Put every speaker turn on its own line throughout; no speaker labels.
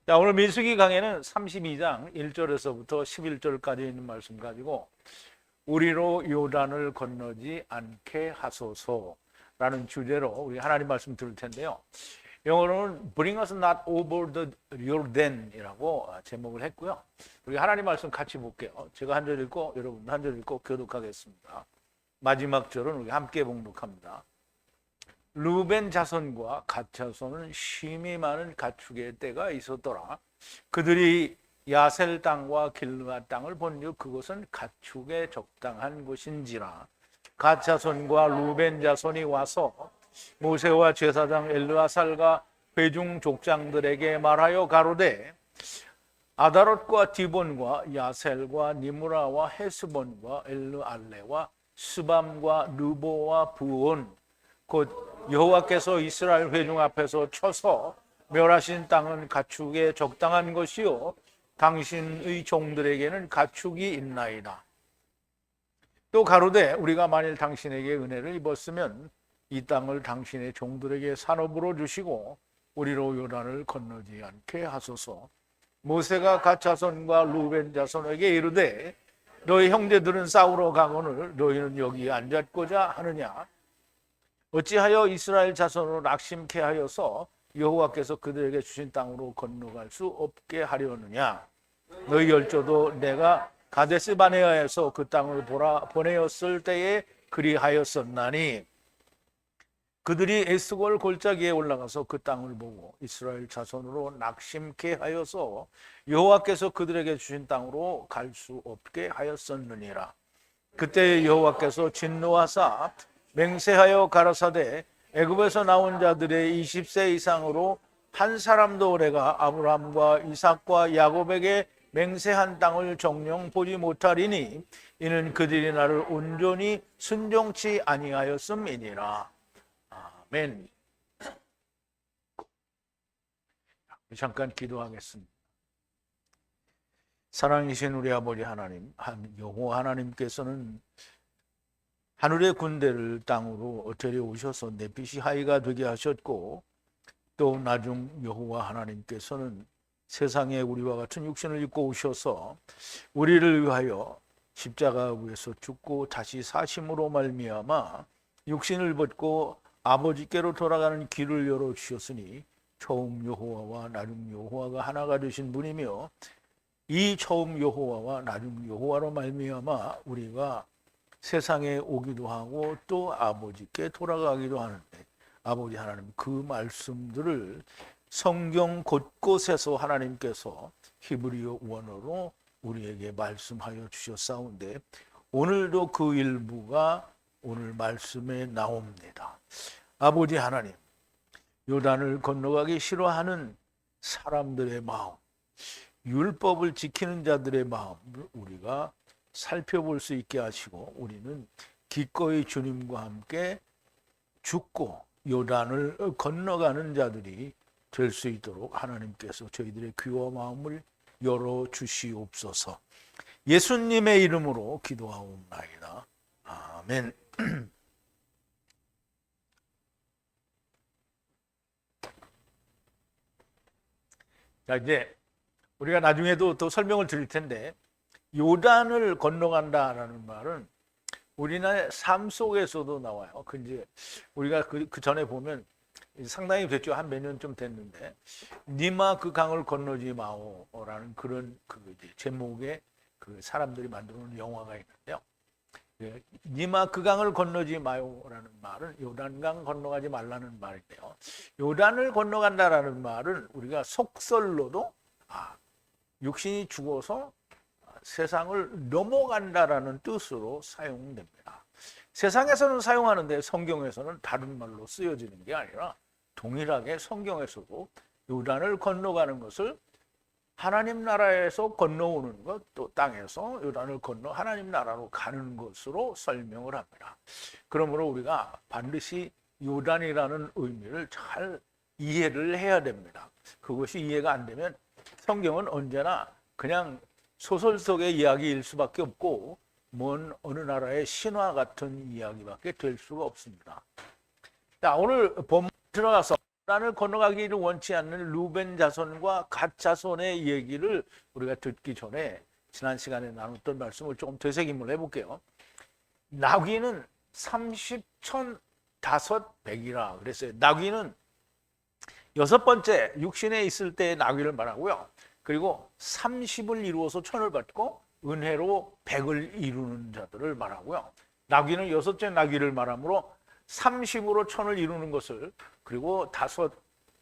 자, 오늘 민수기 강해는 32장 1절에서부터 11절까지 있는 말씀 가지고 우리로 요단을 건너지 않게 하소서라는 주제로 우리 하나님 말씀 들을 텐데요. 영어로는 Bring us not over the Jordan이라고 제목을 했고요. 우리 하나님 말씀 같이 볼게요. 제가 한 절 읽고 여러분 한 절 읽고 교독하겠습니다. 마지막 절은 우리 함께 봉독합니다. 루벤 자손과 갓 자손은 심히 많은 가축의 때가 있었더라. 그들이 야셀 땅과 길르앗 땅을 본즉 그것은 가축에 적당한 곳인지라. 갓 자손과 루벤 자손이 와서 모세와 제사장 엘르아살과 회중 족장들에게 말하여 가로되 아다롯과 디본과 야셀과 니므라와 헤스본과 엘르알레와 스밤과 르보와 부온 곧 여호와께서 이스라엘 회중 앞에서 쳐서 멸하신 땅은 가축에 적당한 것이요 당신의 종들에게는 가축이 있나이다. 또 가로되 우리가 만일 당신에게 은혜를 입었으면 이 땅을 당신의 종들에게 산업으로 주시고 우리로 요단을 건너지 않게 하소서. 모세가 갓 자손과 루벤 자손에게 이르되 너희 형제들은 싸우러 가거늘 너희는 여기 앉았고자 하느냐. 어찌하여 이스라엘 자손으로 낙심케 하여서 여호와께서 그들에게 주신 땅으로 건너갈 수 없게 하려느냐. 너희 열조도 내가 가데스 바네아에서 그 땅을 보내었을 때에 그리하였었나니 그들이 에스골 골짜기에 올라가서 그 땅을 보고 이스라엘 자손으로 낙심케 하여서 여호와께서 그들에게 주신 땅으로 갈 수 없게 하였었느니라. 그때 여호와께서 진노하사 맹세하여 가라사대 애굽에서 나온 자들의 20세 이상으로 한 사람도 내가 아브라함과 이삭과 야곱에게 맹세한 땅을 정령 보지 못하리니 이는 그들이 나를 온전히 순종치 아니하였음이니라. 아멘. 잠깐 기도하겠습니다. 사랑이신 우리 아버지 하나님, 여호와 하나님께서는 하늘의 군대를 땅으로 데려오셔서 내 빛이 하이가 되게 하셨고 또 나중 여호와 하나님께서는 세상에 우리와 같은 육신을 입고 오셔서 우리를 위하여 십자가 위에서 죽고 다시 사심으로 말미암아 육신을 벗고 아버지께로 돌아가는 길을 열어주셨으니 처음 여호와와 나중 여호와가 하나가 되신 분이며 이 처음 여호와와 나중 여호와로 말미암아 우리가 세상에 오기도 하고 또 아버지께 돌아가기도 하는데 아버지 하나님 그 말씀들을 성경 곳곳에서 하나님께서 히브리어 원어로 우리에게 말씀하여 주셨사온데 오늘도 그 일부가 오늘 말씀에 나옵니다. 아버지 하나님, 요단을 건너가기 싫어하는 사람들의 마음, 율법을 지키는 자들의 마음을 우리가 살펴볼 수 있게 하시고 우리는 기꺼이 주님과 함께 죽고 요단을 건너가는 자들이 될 수 있도록 하나님께서 저희들의 귀와 마음을 열어주시옵소서. 예수님의 이름으로 기도하옵나이다. 아멘. 자, 이제 우리가 나중에도 또 설명을 드릴 텐데 요단을 건너간다라는 말은 우리나라의 삶 속에서도 나와요. 그 이제 우리가 그 전에 보면 상당히 됐죠. 한 몇 년 좀 됐는데 니마 그 강을 건너지 마오라는 그런 그 제목의 그 사람들이 만들어 놓은 영화가 있는데요. 니마 그 강을 건너지 마요라는 말은 요단강 건너가지 말라는 말인데요. 요단을 건너간다라는 말은 우리가 속설로도 육신이 죽어서 세상을 넘어간다라는 뜻으로 사용됩니다. 세상에서는 사용하는데 성경에서는 다른 말로 쓰여지는 게 아니라 동일하게 성경에서도 요단을 건너가는 것을 하나님 나라에서 건너오는 것, 또 땅에서 요단을 건너 하나님 나라로 가는 것으로 설명을 합니다. 그러므로 우리가 반드시 요단이라는 의미를 잘 이해를 해야 됩니다. 그것이 이해가 안 되면 성경은 언제나 그냥 소설 속의 이야기일 수밖에 없고 먼 어느 나라의 신화 같은 이야기밖에 될 수가 없습니다. 자, 오늘 본문 들어가서 요단을 건너가기를 원치 않는 루벤 자손과 갓 자손의 얘기를 우리가 듣기 전에 지난 시간에 나눴던 말씀을 조금 되새김을 해볼게요. 나귀는 30천 500이라 그랬어요. 나귀는 여섯 번째 육신에 있을 때의 나귀를 말하고요. 그리고 30을 이루어서 천을 받고 은혜로 100을 이루는 자들을 말하고요. 나귀는 여섯째 나귀를 말하므로 30으로 천을 이루는 것을, 그리고 다섯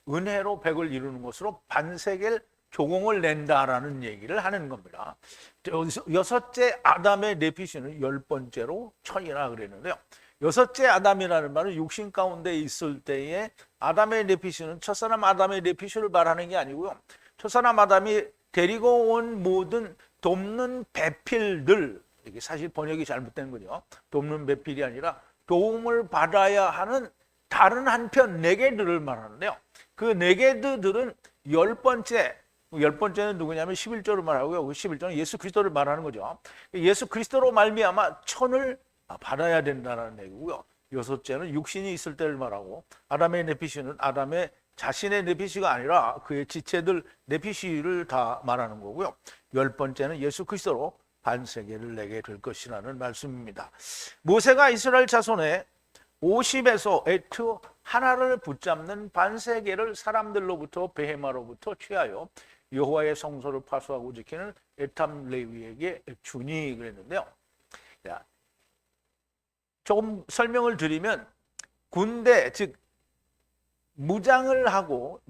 은혜로 100을 이루는 것으로 반세겔 조공을 낸다라는 얘기를 하는 겁니다. 여섯째 아담의 네피시는 10번째로 천이라 그랬는데요. 여섯째 아담이라는 말은 육신 가운데 있을 때에 아담의 네피시는 첫사람 아담의 네피시를 말하는 게 아니고요. 첫사람 아담이 데리고 온 모든 돕는 배필들, 이게 사실 번역이 잘못된 거죠. 돕는 배필이 아니라 도움을 받아야 하는 다른 한편 네게드를 말하는데요. 그 네게드들은 10번째는 누구냐면 11조를 말하고요. 그 11조는 예수 그리스도를 말하는 거죠. 예수 그리스도로 말미암아 천을 받아야 된다는 얘기고요. 여섯째는 육신이 있을 때를 말하고, 아담의 네피시는 아담의 자신의 네피시가 아니라 그의 지체들 네피시를 다 말하는 거고요. 10번째는 예수 그리스도로 반세계를 내게 될 것이라는 말씀입니다. 모세가 이스라엘 자손의 50에서 에트 하나를 붙잡는 반세계를 사람들로부터 베헤마로부터 취하여 여호와의 성소를 파수하고 지키는 에탐 레위에게 주니 그랬는데요. 조금 설명을 드리면, 군대 즉 무장을 하고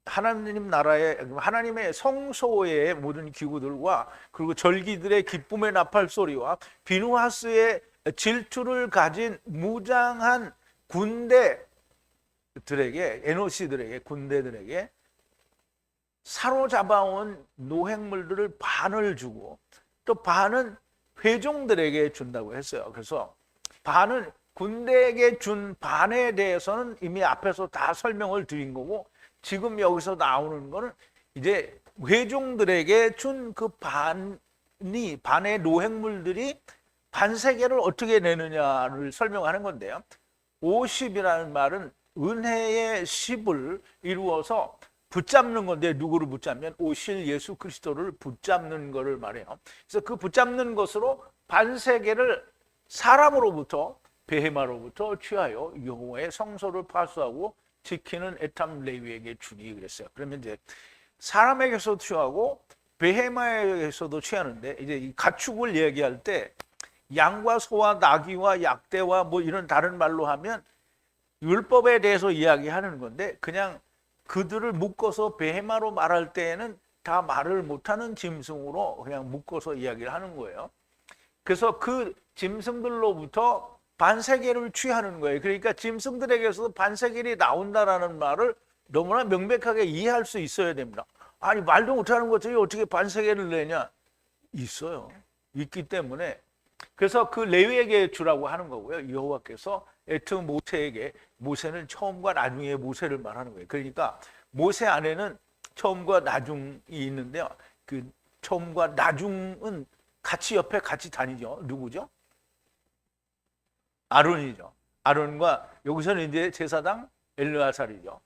하나님 나라의 하나님의 성소의 모든 기구들과, 그리고 절기들의 기쁨의 나팔 소리와 비누하스의 질투를 가진 무장한 군대들에게, 에노시들에게, 군대들에게 사로잡아온 노획물들을 반을 주고 또 반은 회종들에게 준다고 했어요. 그래서 반은 군대에게 준 반에 대해서는 이미 앞에서 다 설명을 드린 거고, 지금 여기서 나오는 거는 이제 회종들에게 준 그 반의 노획물들이 반세계를 어떻게 내느냐를 설명하는 건데요. 50이라는 말은 은혜의 10을 이루어서 붙잡는 건데, 누구를 붙잡면 오실 예수 그리스도를 붙잡는 거를 말해요. 그래서 그 붙잡는 것으로 반세계를 사람으로부터 베헤마로부터 취하여 여호와의 성소를 파수하고 지키는 에탐 레위에게 주니 그랬어요. 그러면 이제 사람에게서 취하고 베헤마에게서도 취하는데, 이제 이 가축을 얘기할 때 양과 소와 나귀와 약대와 뭐 이런 다른 말로 하면 율법에 대해서 이야기하는 건데, 그냥 그들을 묶어서 베헤마로 말할 때에는 다 말을 못하는 짐승으로 그냥 묶어서 이야기를 하는 거예요. 그래서 그 짐승들로부터 반세계를 취하는 거예요. 그러니까 짐승들에게서도 반세계이 나온다라는 말을 너무나 명백하게 이해할 수 있어야 됩니다. 아니, 말도 못하는 것들이 어떻게 반세계를 내냐? 있어요. 있기 때문에. 그래서 그 레위에게 주라고 하는 거고요. 여호와께서 에트 모세에게, 모세는 처음과 나중에 모세를 말하는 거예요. 그러니까 모세 안에는 처음과 나중이 있는데요. 그 처음과 나중은 같이 옆에 같이 다니죠. 누구죠? 아론이죠. 아론과 여기서는 이제 제사장 엘르아살이죠.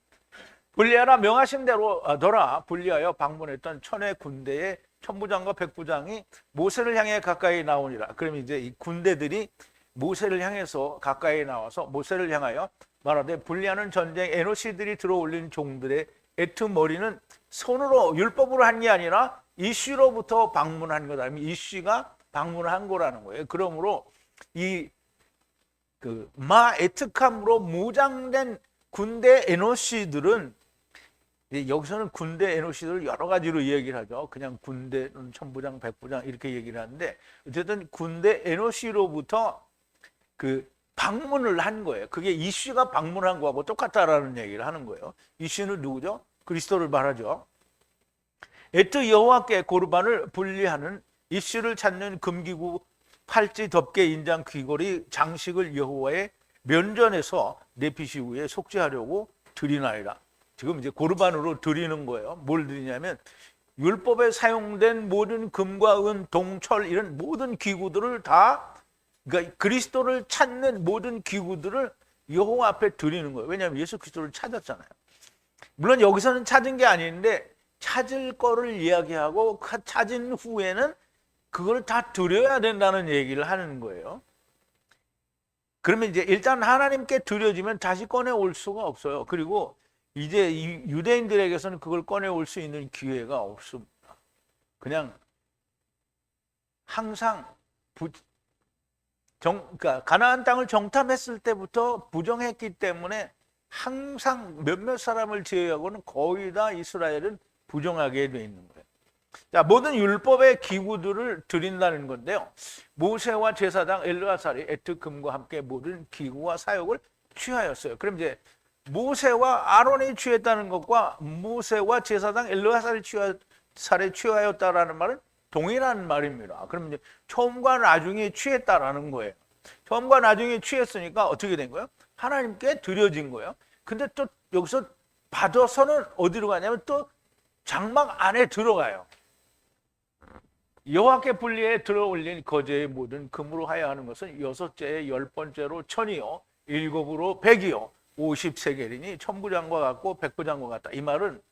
분리하라 명하신 대로 너라 분리하여 방문했던 천의 군대의 천부장과 백부장이 모세를 향해 가까이 나오니라. 그러면 이제 이 군대들이 모세를 향해서 가까이 나와서 모세를 향하여 말하되, 분리하는 전쟁 에노시들이 들어올린 종들의 에트 머리는 손으로 율법으로 한 게 아니라 이쉬로부터 방문한 거다. 이쉬가 방문한 거라는 거예요. 그러므로 이 마에트캄으로 무장된 군대 에노시들은, 여기서는 군대 에노시들을 여러 가지로 얘기를 하죠. 그냥 군대는 천부장, 백부장 이렇게 얘기를 하는데, 어쨌든 군대 에노시로부터 그 방문을 한 거예요. 그게 이쉬가 방문한 거하고 똑같다라는 얘기를 하는 거예요. 이쉬는 누구죠? 그리스도를 말하죠. 에트 여호와께 고르반을 분리하는 이쉬를 찾는 금기구 팔찌 덮개 인장 귀걸이 장식을 여호와의 면전에서 네피시 위에 속죄하려고 드리나이다. 지금 이제 고르반으로 드리는 거예요. 뭘 드리냐면 율법에 사용된 모든 금과 은, 동철 이런 모든 기구들을 다, 그러니까 그리스도를 찾는 모든 기구들을 여호와 앞에 드리는 거예요. 왜냐하면 예수 그리스도를 찾았잖아요. 물론 여기서는 찾은 게 아닌데 찾을 거를 이야기하고 찾은 후에는 그걸 다 드려야 된다는 얘기를 하는 거예요. 그러면 이제 일단 하나님께 드려지면 다시 꺼내올 수가 없어요. 그리고 이제 유대인들에게서는 그걸 꺼내올 수 있는 기회가 없습니다. 그냥 항상 그러니까 가나안 땅을 정탐했을 때부터 부정했기 때문에 항상 몇몇 사람을 제외하고는 거의 다 이스라엘은 부정하게 돼 있는 거예요. 자, 모든 율법의 기구들을 드린다는 건데요. 모세와 제사장 엘르아살이 애특금과 함께 모든 기구와 사역을 취하였어요. 그럼 이제 모세와 아론이 취했다는 것과 모세와 제사장 엘르아살이 취하였다라는 말은 동일한 말입니다. 그럼 이제 처음과 나중에 취했다라는 거예요. 처음과 나중에 취했으니까 어떻게 된 거예요? 하나님께 드려진 거예요. 근데 또 여기서 받아서는 어디로 가냐면 또 장막 안에 들어가요. 여호와께 분리해 들어올린 거제의 모든 금으로 하여 하는 것은 여섯째에 10번째로 천이요, 일곱으로 백이요, 50세겔이니 천부장과 같고 백부장과 같다. 이 말은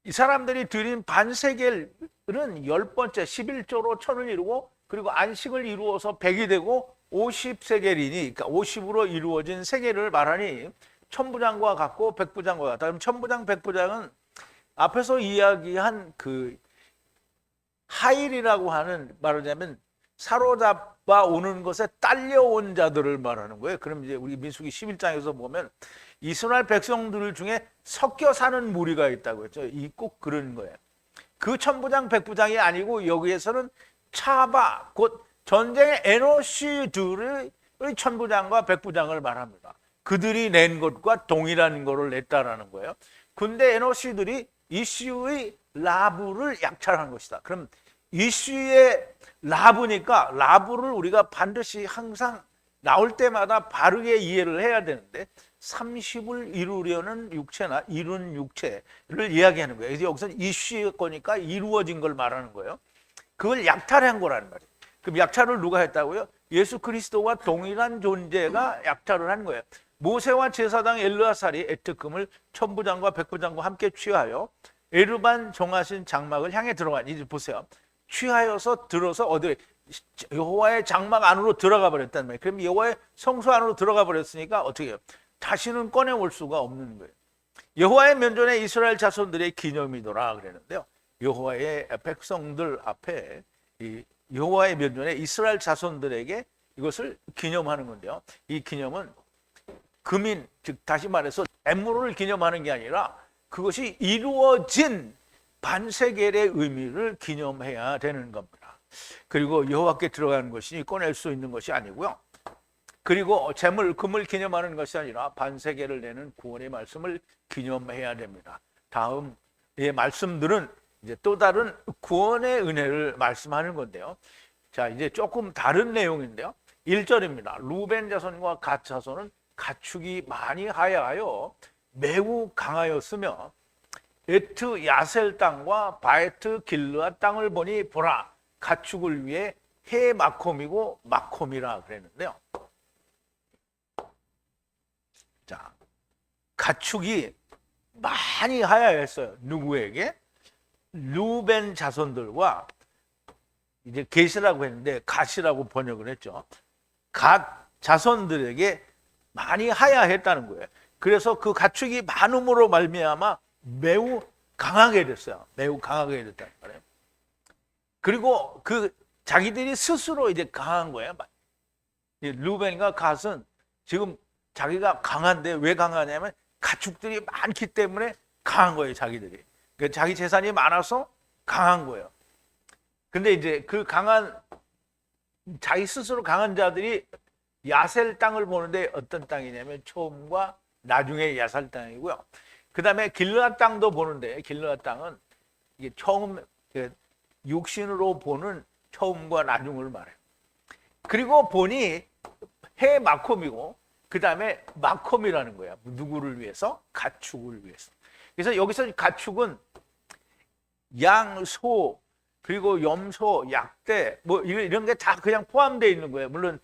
이 사람들이 드린 반세겔은 10번째 11조로 천을 이루고 그리고 안식을 이루어서 100이 되고 50세겔이니 그러니까 50으로 이루어진 세겔을 말하니 천부장과 같고 백부장과 같다. 그럼 천부장, 백부장은 앞에서 이야기한 그 하일이라고 하는 말하자면 사로잡아 오는 것에 딸려온 자들을 말하는 거예요. 그럼 이제 우리 민수기 11장에서 보면 이스라엘 백성들 중에 섞여 사는 무리가 있다고 했죠. 이 꼭 그런 거예요. 그 천부장, 백부장이 아니고 여기에서는 차바, 곧 전쟁의 에노시들의 천부장과 백부장을 말합니다. 그들이 낸 것과 동일한 거를 냈다라는 거예요. 근데 에노시들이 이슈의 라브를 약탈한 것이다. 그럼 이슈의 라브니까 라브를 우리가 반드시 항상 나올 때마다 바르게 이해를 해야 되는데 30을 이루려는 육체나 이룬 육체를 이야기하는 거예요. 그래서 여기서 이슈의 거니까 이루어진 걸 말하는 거예요. 그걸 약탈한 거라는 말이에요. 그럼 약탈을 누가 했다고요? 예수 그리스도와 동일한 존재가 약탈을 한 거예요. 모세와 제사장 엘르아살이 애특금을 천부장과 백부장과 함께 취하여 에르반 정하신 장막을 향해 들어간. 이제 보세요. 취하여서 들어서 어디 여호와의 장막 안으로 들어가 버렸단 말이에요. 그럼 여호와의 성소 안으로 들어가 버렸으니까 어떻게 해요? 다시는 꺼내올 수가 없는 거예요. 여호와의 면전에 이스라엘 자손들의 기념이더라 그랬는데요. 여호와의 백성들 앞에 이 여호와의 면전에 이스라엘 자손들에게 이것을 기념하는 건데요. 이 기념은 금인, 즉 다시 말해서 재물을 기념하는 게 아니라 그것이 이루어진 반세겔의 의미를 기념해야 되는 겁니다. 그리고 여호와께 들어가는 것이 꺼낼 수 있는 것이 아니고요. 그리고 재물, 금을 기념하는 것이 아니라 반세겔을 내는 구원의 말씀을 기념해야 됩니다. 다음의 말씀들은 이제 또 다른 구원의 은혜를 말씀하는 건데요. 자, 이제 조금 다른 내용인데요. 1절입니다. 루벤 자손과 갓 자손은 가축이 많이 하야하여 매우 강하였으며 에트 야셀 땅과 바에트 길르앗 땅을 보니 보라 가축을 위해 해 마콤이고 마콤이라 그랬는데요. 자, 가축이 많이 하야했어요. 누구에게? 루벤 자손들과 이제 겟이라고 했는데 갓이라고 번역을 했죠. 갓 자손들에게 많이 하야했다는 거예요. 그래서 그 가축이 많음으로 말미암아 매우 강하게 됐어요. 매우 강하게 됐다는 거예요. 그리고 그 자기들이 스스로 이제 강한 거예요. 루벤과 갓은 지금 자기가 강한데 왜 강하냐면 가축들이 많기 때문에 강한 거예요. 자기들이. 그러니까 자기 재산이 많아서 강한 거예요. 근데 이제 그 강한 자기 스스로 강한 자들이 야셀 땅을 보는데 어떤 땅이냐면 처음과 나중에 야셀 땅이고요. 그 다음에 길르앗 땅도 보는데 길르앗 땅은 이게 처음 육신으로 보는 처음과 나중을 말해요. 그리고 보니 해 마콤이고 그 다음에 마콤이라는 거야. 누구를 위해서? 가축을 위해서. 그래서 여기서 가축은 양, 소, 그리고 염소, 약대 뭐 이런 게 다 그냥 포함되어 있는 거예요. 물론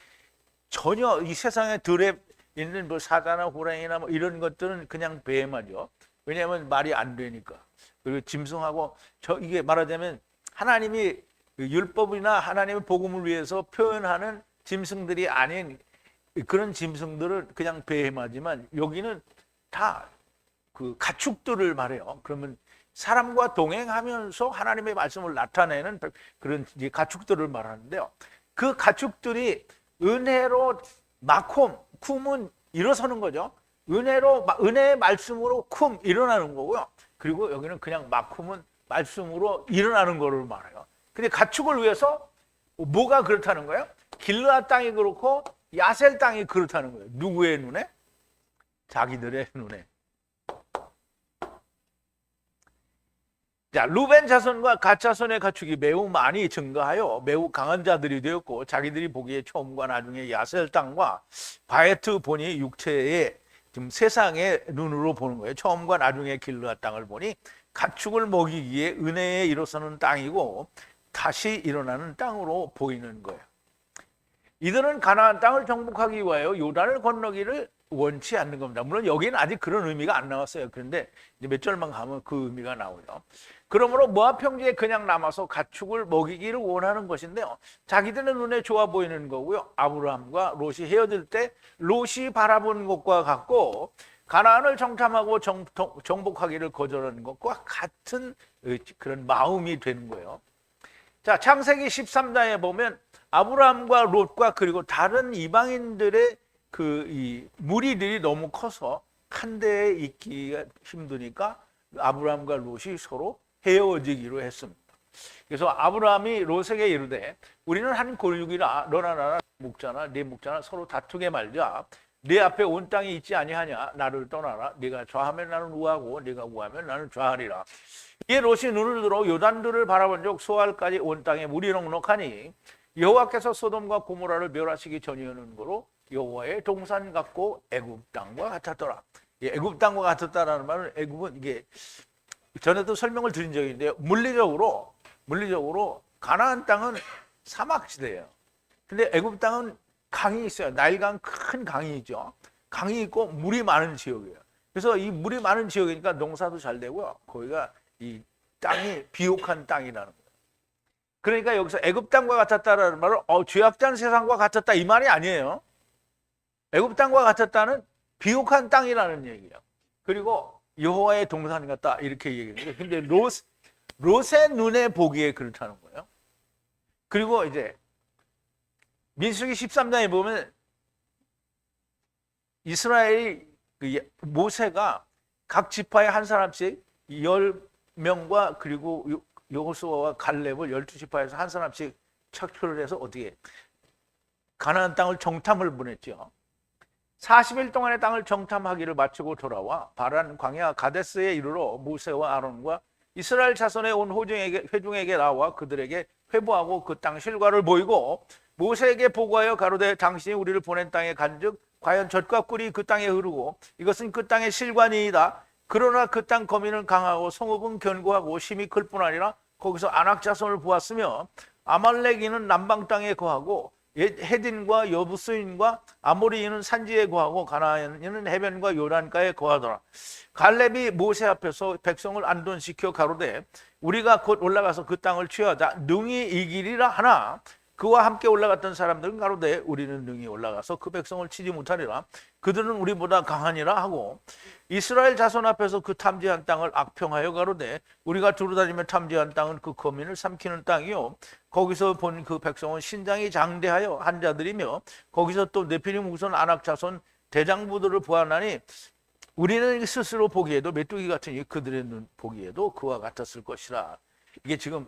전혀 이 세상의 들에 있는 뭐 사자나 호랑이나 뭐 이런 것들은 그냥 배회마죠. 왜냐하면 말이 안 되니까. 그리고 짐승하고 이게 말하자면 하나님이 율법이나 하나님의 복음을 위해서 표현하는 짐승들이 아닌 그런 짐승들은 그냥 배회마지만 여기는 다 그 가축들을 말해요. 그러면 사람과 동행하면서 하나님의 말씀을 나타내는 그런 가축들을 말하는데요. 그 가축들이 은혜로 쿰은 일어서는 거죠. 은혜의 말씀으로 쿰 일어나는 거고요. 그리고 여기는 그냥 쿰은 말씀으로 일어나는 거를 말해요. 근데 가축을 위해서 뭐가 그렇다는 거예요? 길르앗 땅이 그렇고 야셀 땅이 그렇다는 거예요. 누구의 눈에? 자기들의 눈에. 자, 루벤 자손과 갓 자손의 가축이 매우 많이 증가하여 매우 강한 자들이 되었고 자기들이 보기에 처음과 나중에 야셀 땅과 바에트 보니 육체의 지금 세상의 눈으로 보는 거예요. 처음과 나중에 길르앗 땅을 보니 가축을 먹이기에 은혜에 일어서는 땅이고 다시 일어나는 땅으로 보이는 거예요. 이들은 가나안 땅을 정복하기 위하여 요단을 건너기를 원치 않는 겁니다. 물론 여기는 아직 그런 의미가 안 나왔어요. 그런데 이제 몇 절만 가면 그 의미가 나오죠. 그러므로 모압 평지에 그냥 남아서 가축을 먹이기를 원하는 것인데요. 자기들의 눈에 좋아 보이는 거고요. 아브라함과 롯이 헤어질 때 롯이 바라본 것과 같고 가나안을 정탐하고 정복하기를 거절하는 것과 같은 그런 마음이 되는 거예요. 자, 창세기 13장에 보면 아브라함과 롯과 그리고 다른 이방인들의 이 무리들이 너무 커서 한 대에 있기가 힘드니까 아브라함과 롯이 서로 헤어지기로 했습니다. 그래서 아브라함이 롯에게 이르되 우리는 한 골육이라 너나 나나 목자나 네 목자나 서로 다투게 말자. 네 앞에 온 땅이 있지 아니하냐. 나를 떠나라. 네가 좌하면 나는 우하고 네가 우하면 나는 좌하리라. 이에 롯이 눈을 들어 요단들을 바라본 적 소알까지 온 땅에 물이 넉넉하니 여호와께서 소돔과 고모라를 멸하시기 전이었는 거로 여호와의 동산 같고 애굽 땅과 같았더라. 애굽 땅과 같았다라는 말은 애굽은 이게 전에도 설명을 드린 적이 있는데 물리적으로 가나안 땅은 사막지대예요. 근데 애굽 땅은 강이 있어요. 나일강 큰 강이 있죠. 강이 있고 물이 많은 지역이에요. 그래서 이 물이 많은 지역이니까 농사도 잘 되고요. 거기가 이 땅이 비옥한 땅이라는 거예요. 그러니까 여기서 애굽 땅과 같았다라는 말은 죄악된 세상과 같았다 이 말이 아니에요. 애굽 땅과 같았다는 비옥한 땅이라는 얘기예요. 그리고 여호와의 동산 같다 이렇게 얘기해요. 근데 롯의 눈에 보기에 그렇다는 거예요. 그리고 이제 민수기 13장에 보면 이스라엘 모세가 각 지파에 한 사람씩 10명과 그리고 여호수아와 갈렙을 12지파에서 한 사람씩 착표를 해서 어떻게 가나안 땅을 정탐을 보냈죠. 40일 동안의 땅을 정탐하기를 마치고 돌아와 바란 광야 가데스에 이르러 모세와 아론과 이스라엘 자손의 온 회중에게 나와 그들에게 회부하고 그 땅 실과를 보이고 모세에게 보고하여 가로되 당신이 우리를 보낸 땅에 간즉 과연 젖과 꿀이 그 땅에 흐르고 이것은 그 땅의 실관이이다. 그러나 그 땅 거민은 강하고 성읍은 견고하고 심히 클 뿐 아니라 거기서 아낙 자손을 보았으며 아말렉인은 남방 땅에 거하고 헤딘과 여부스인과 아모리인은 산지에 거하고 가나안인은 해변과 요단가에 거하더라. 갈렙이 모세 앞에서 백성을 안돈시켜 가로되 우리가 곧 올라가서 그 땅을 취하자 능히 이기리라 하나 그와 함께 올라갔던 사람들은 가로되 우리는 능히 올라가서 그 백성을 치지 못하리라. 그들은 우리보다 강하니라 하고 이스라엘 자손 앞에서 그 탐지한 땅을 악평하여 가로되 우리가 두루다니며 탐지한 땅은 그 거민을 삼키는 땅이요 거기서 본 그 백성은 신장이 장대하여 한 자들이며 거기서 또 네피림 우선 아낙 자손 대장부들을 보았나니 우리는 스스로 보기에도 메뚜기 같으니 그들의 눈 보기에도 그와 같았을 것이라. 이게 지금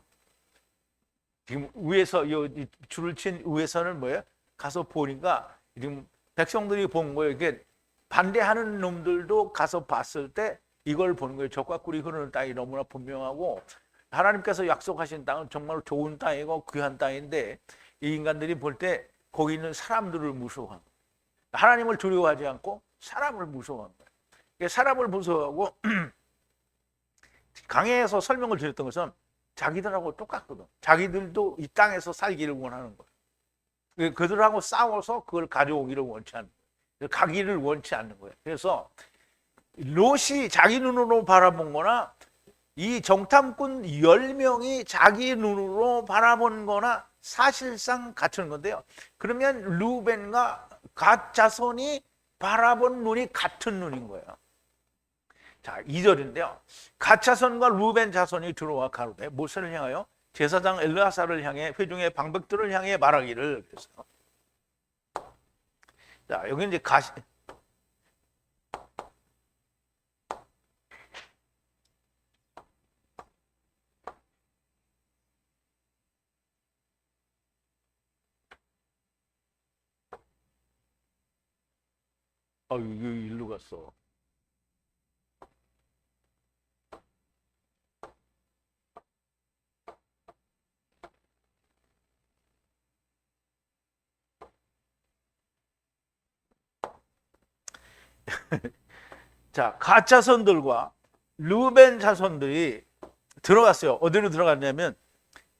위에서 이 줄을 친 위에서는 뭐예요? 가서 보니까 지금 백성들이 본 거예요. 이게 반대하는 놈들도 가서 봤을 때 이걸 보는 거예요. 젖과 꿀이 흐르는 땅이 너무나 분명하고 하나님께서 약속하신 땅은 정말 좋은 땅이고 귀한 땅인데 이 인간들이 볼 때 거기 있는 사람들을 무서워한 거예요. 하나님을 두려워하지 않고 사람을 무서워한 거예요. 사람을 무서워하고 강해에서 설명을 드렸던 것은 자기들하고 똑같거든. 자기들도 이 땅에서 살기를 원하는 거예요. 그들하고 싸워서 그걸 가져오기를 원치 않는 거예요. 가기를 원치 않는 거예요. 그래서 롯이 자기 눈으로 바라본 거나 이 정탐꾼 10명이 자기 눈으로 바라본 거나 사실상 같은 건데요. 그러면 루벤과 갓 자손이 바라본 눈이 같은 눈인 거예요. 자, 2절인데요. 갓 자손과 루벤 자손이 들어와 가로되 모세를 향하여 제사장 엘르아사를 향해 회중의 방백들을 향해 말하기를. 그래서 자, 여기 이제 이거 일로 갔어. 자, 갓 자손들과 루벤 자손들이 들어갔어요. 어디로 들어갔냐면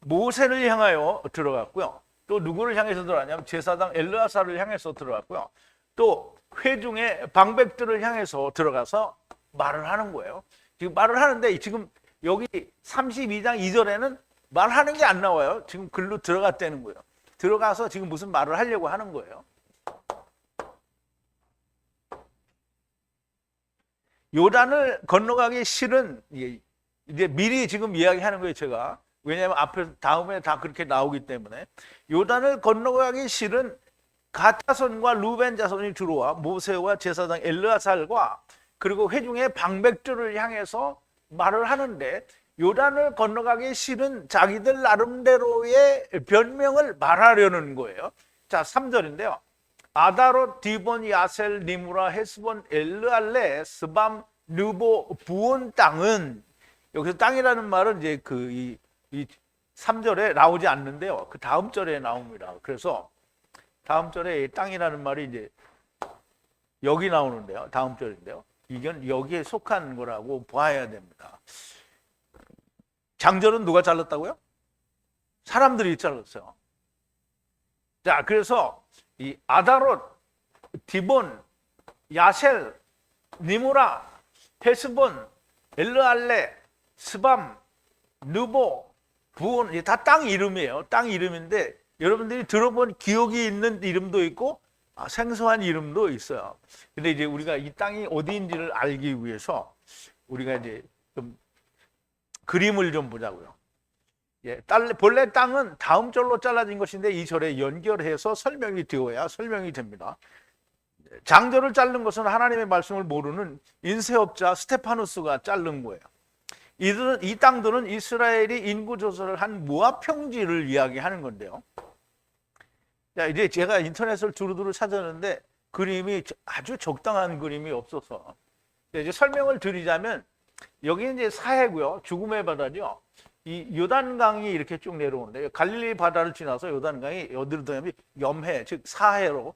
모세를 향하여 들어갔고요. 또 누구를 향해서 들어갔냐면 제사장 엘르아사를 향해서 들어갔고요. 또 회중의 방백들을 향해서 들어가서 말을 하는 거예요. 지금 말을 하는데 지금 여기 32장 2절에는 말하는 게 안 나와요. 지금 글로 들어갔다는 거예요. 들어가서 지금 무슨 말을 하려고 하는 거예요. 요단을 건너가기 싫은, 이제 미리 지금 이야기하는 거예요, 제가. 왜냐하면 앞에 다음에 다 그렇게 나오기 때문에. 요단을 건너가기 싫은 갓 자손과 루벤 자손이 들어와 모세와 제사장 엘르아살과 그리고 회중의 방백들을 향해서 말을 하는데, 요단을 건너가기 싫은 자기들 나름대로의 변명을 말하려는 거예요. 자, 3절인데요. 아다롯, 디본, 야셀, 니무라, 헤스본, 엘르알레, 스밤, 누보, 부온 땅은, 여기서 땅이라는 말은 이제 이 3절에 나오지 않는데요. 그 다음 절에 나옵니다. 그래서 다음 절에 땅이라는 말이 이제 여기 나오는데요. 다음 절인데요. 이건 여기에 속한 거라고 봐야 됩니다. 장절은 누가 잘랐다고요? 사람들이 잘랐어요. 자, 그래서 이 아다롯, 디본, 야셀, 니무라, 헤스본, 엘르알레, 스밤, 누보, 부온, 다 땅 이름이에요. 땅 이름인데 여러분들이 들어본 기억이 있는 이름도 있고 생소한 이름도 있어요. 근데 이제 우리가 이 땅이 어디인지를 알기 위해서 우리가 이제 좀 그림을 좀 보자고요. 본래 땅은 다음 절로 잘라진 것인데 이 절에 연결해서 설명이 되어야 설명이 됩니다. 장절을 자른 것은 하나님의 말씀을 모르는 인쇄업자 스테파누스가 자른 거예요. 이 땅들은 이스라엘이 인구 조사를 한 모압 평지를 이야기하는 건데요. 자, 이제 제가 인터넷을 두루두루 찾았는데 그림이 아주 적당한 그림이 없어서 이제 설명을 드리자면 여기 이제 사해고요. 죽음의 바다죠. 이 요단강이 이렇게 쭉 내려오는데 갈릴리 바다를 지나서 요단강이 어디로 들어가면 염해, 즉 사해로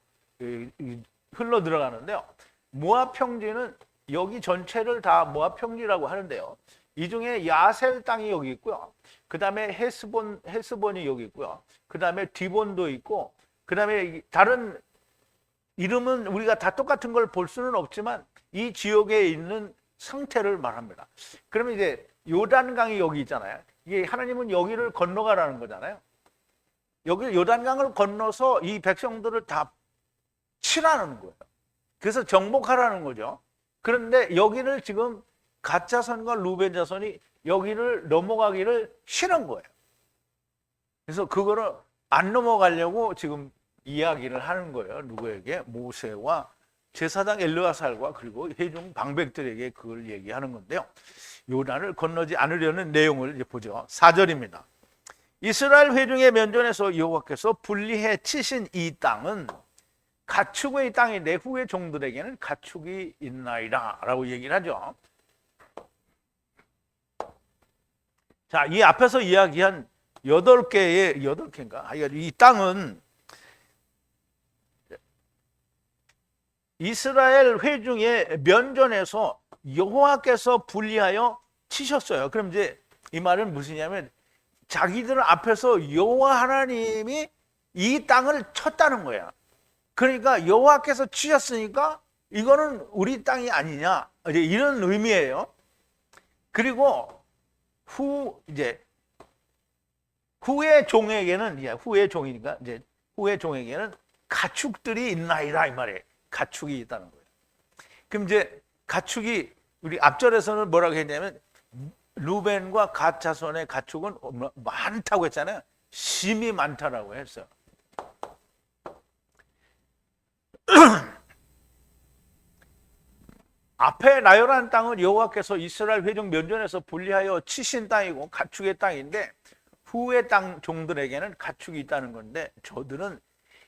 흘러 들어가는데요. 모압 평지는 여기 전체를 다 모압 평지라고 하는데요. 이 중에 야셀 땅이 여기 있고요. 그 다음에 헤스본이 여기 있고요. 그 다음에 디본도 있고, 그 다음에 다른 이름은 우리가 다 똑같은 걸 볼 수는 없지만 이 지역에 있는 상태를 말합니다. 그러면 이제 요단강이 여기 있잖아요. 이게 하나님은 여기를 건너가라는 거잖아요. 여기 요단강을 건너서 이 백성들을 다 치라는 거예요. 그래서 정복하라는 거죠. 그런데 여기를 지금 갓 자손과 루벤 자손이 여기를 넘어가기를 싫은 거예요. 그래서 그거를 안 넘어가려고 지금 이야기를 하는 거예요. 누구에게? 모세와 제사장 엘르아살과 그리고 회중 방백들에게 그걸 얘기하는 건데요. 요단을 건너지 않으려는 내용을 이제 보죠. 4절입니다. 이스라엘 회중의 면전에서 여호와께서 분리해 치신 이 땅은 가축의 땅이 내 후의 종들에게는 가축이 있나이다 라고 얘기를 하죠. 자, 이 앞에서 이야기한 8개인가? 이 땅은 이스라엘 회중의 면전에서 여호와께서 분리하여 치셨어요. 그럼 이제 이 말은 무엇이냐면 자기들 앞에서 여호와 하나님이 이 땅을 쳤다는 거야. 그러니까 여호와께서 치셨으니까 이거는 우리 땅이 아니냐, 이제 이런 의미예요. 그리고 후의 종에게는, 후의 종이니까 이제 후의 종에게는 가축들이 있나이다 이 말이에요. 가축이 있다는 거예요. 그럼 이제 가축이, 우리 앞절에서는 뭐라고 했냐면 루벤과 갓 자손의 가축은 많다고 했잖아요. 심히 많다라고 했어요. 앞에 나열한 땅은 여호와께서 이스라엘 회중 면전에서 분리하여 치신 땅이고 가축의 땅인데, 후의 땅 종들에게는 가축이 있다는 건데, 저들은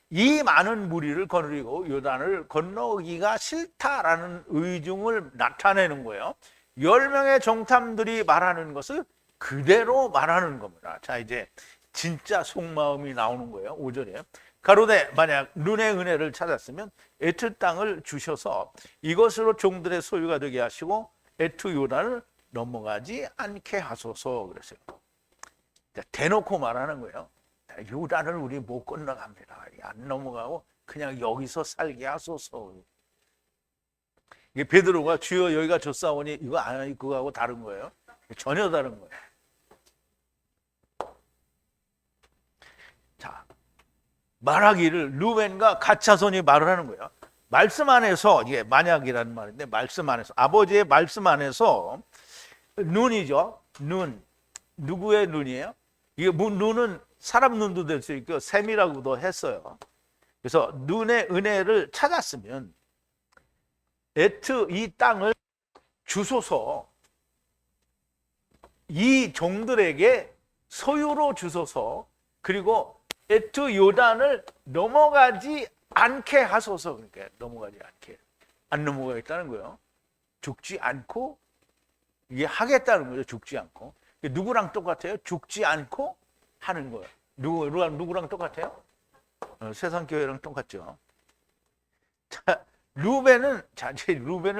이 많은 무리를 거느리고 요단을 건너기가 싫다라는 의중을 나타내는 거예요. 10명의 정탐들이 말하는 것을 그대로 말하는 겁니다. 자, 이제 진짜 속마음이 나오는 거예요. 5절에 가로되 만약 눈의 은혜를 찾았으면 에트 땅을 주셔서 이것으로 종들의 소유가 되게 하시고 에트 요단을 넘어가지 않게 하소서 그랬어요. 대놓고 말하는 거예요. 요단을 우리 못 건너갑니다. 안 넘어가고 그냥 여기서 살게 하소서. 이게 베드로가 주여 여기가 좋사오니 이거 아니 그거하고 다른 거예요. 전혀 다른 거예요. 자, 말하기를 루벤과 갓 자손이 말을 하는 거예요. 말씀 안에서, 이게 만약이라는 말인데, 말씀 안에서, 아버지의 말씀 안에서 눈이죠. 눈. 누구의 눈이에요? 이게 눈은 사람 눈도 될 수 있고 샘이라고도 했어요. 그래서 눈의 은혜를 찾았으면 에트 이 땅을 주소서, 이 종들에게 소유로 주소서, 그리고 에트 요단을 넘어가지 않게 하소서. 그러니까 넘어가지 않게, 안 넘어가겠다는 거예요. 죽지 않고 이게 하겠다는 거죠. 죽지 않고. 누구랑 똑같아요? 죽지 않고 하는 거예요. 누구랑 똑같아요? 세상교회랑 똑같죠. 자, 루벤을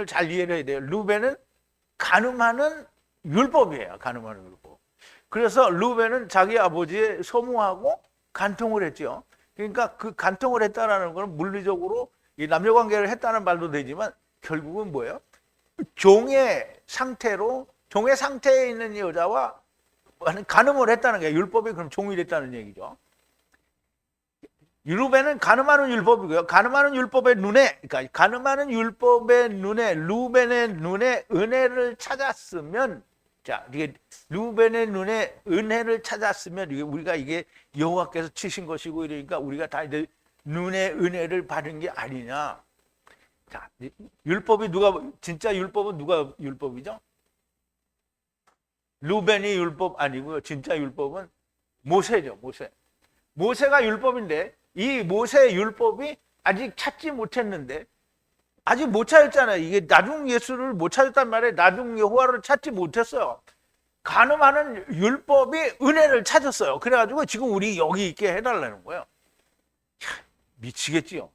잘 이해를 해야 돼요. 루벤은 간음하는 율법이에요. 간음하는 율법. 그래서 루벤은 자기 아버지의 소무하고 간통을 했죠. 그러니까 그 간통을 했다는 건 물리적으로 이 남녀 관계를 했다는 말도 되지만 결국은 뭐예요? 종의 상태에 있는 여자와 간음을 했다는 게 율법이 그럼 종이 됐다는 얘기죠. 루벤은 간음하는 율법이고요. 간음하는 율법의 눈에, 그러니까 간음하는 율법의 눈에, 루벤의 눈에 은혜를 찾았으면, 자, 이게 루벤의 눈에 은혜를 찾았으면, 우리가 이게 여호와께서 치신 것이고 이러니까 우리가 다 이제 눈의 은혜를 받은 게 아니냐. 자, 율법이 진짜 율법은 누가 율법이죠? 루벤이 율법 아니고요. 진짜 율법은 모세죠. 모세가 율법인데, 이 모세의 율법이 아직 찾지 못했는데, 아직 못 찾았잖아요. 이게 나중 예수를 못 찾았단 말이에요. 나중 여호와를 찾지 못했어요. 간음하는 율법이 은혜를 찾았어요. 그래가지고 지금 우리 여기 있게 해달라는 거예요. 미치겠지요.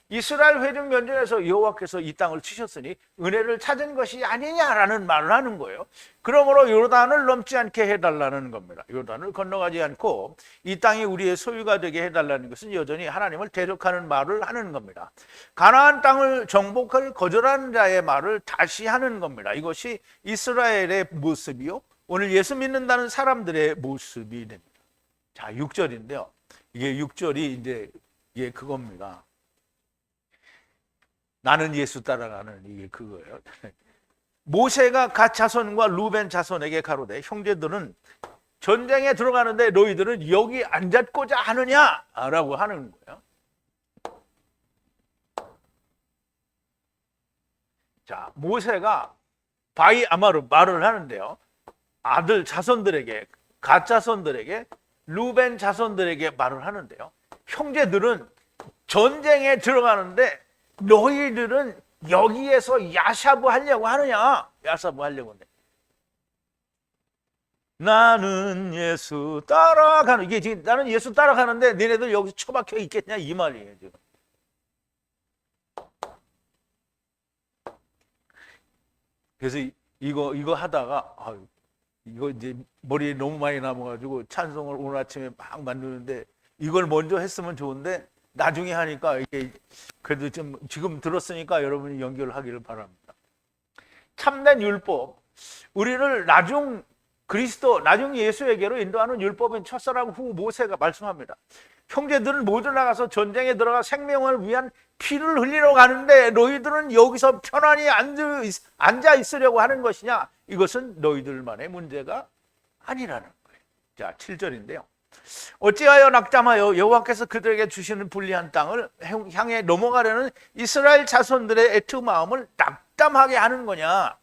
이스라엘 회중 면전에서 여호와께서 이 땅을 치셨으니 은혜를 찾은 것이 아니냐라는 말을 하는 거예요. 그러므로 요단을 넘지 않게 해달라는 겁니다. 요단을 건너가지 않고 이 땅이 우리의 소유가 되게 해달라는 것은 여전히 하나님을 대적하는 말을 하는 겁니다. 가나안 땅을 정복할 거절하는 자의 말을 다시 하는 겁니다. 이것이 이스라엘의 모습이요, 오늘 예수 믿는다는 사람들의 모습이 됩니다. 자, 6절인데요. 이게 6절이 이제 이게 그겁니다. 나는 예수 따라가는, 이게 그거예요. 모세가 갓 자손과 루벤 자손에게 가로되 형제들은 전쟁에 들어가는데 너희들은 여기 앉았고자 하느냐라고 하는 거예요. 자, 모세가 바이 아마로 말을 하는데요. 아들 자손들에게, 갓 자손들에게, 루벤 자손들에게 말을 하는데요. 형제들은 전쟁에 들어가는데 너희들은 여기에서 야샤부 하려고 하느냐? 야샤부 하려고 하는데, 나는 예수 따라가는, 이게 지금 나는 예수 따라가는데 너네들 여기서 처박혀 있겠냐 이 말이에요 지금. 그래서 이거 하다가 이거 이제 머리에 너무 많이 남아가지고 찬송을 오늘 아침에 막 만드는데 이걸 먼저 했으면 좋은데 나중에 하니까 이게 그래도 좀 지금 들었으니까 여러분이 연결하기를 바랍니다. 참된 율법, 우리를 나중 예수에게로 인도하는 율법인 첫사랑 후 모세가 말씀합니다. 형제들은 모두 나가서 전쟁에 들어가 생명을 위한 피를 흘리러 가는데 너희들은 여기서 편안히 앉아 있으려고 하는 것이냐? 이것은 너희들만의 문제가 아니라는 거예요. 자, 7절인데요. 어찌하여 낙담하여 여호와께서 그들에게 주시는 불리한 땅을 향해 넘어가려는 이스라엘 자손들의 애투 마음을 낙담하게 하는 거냐?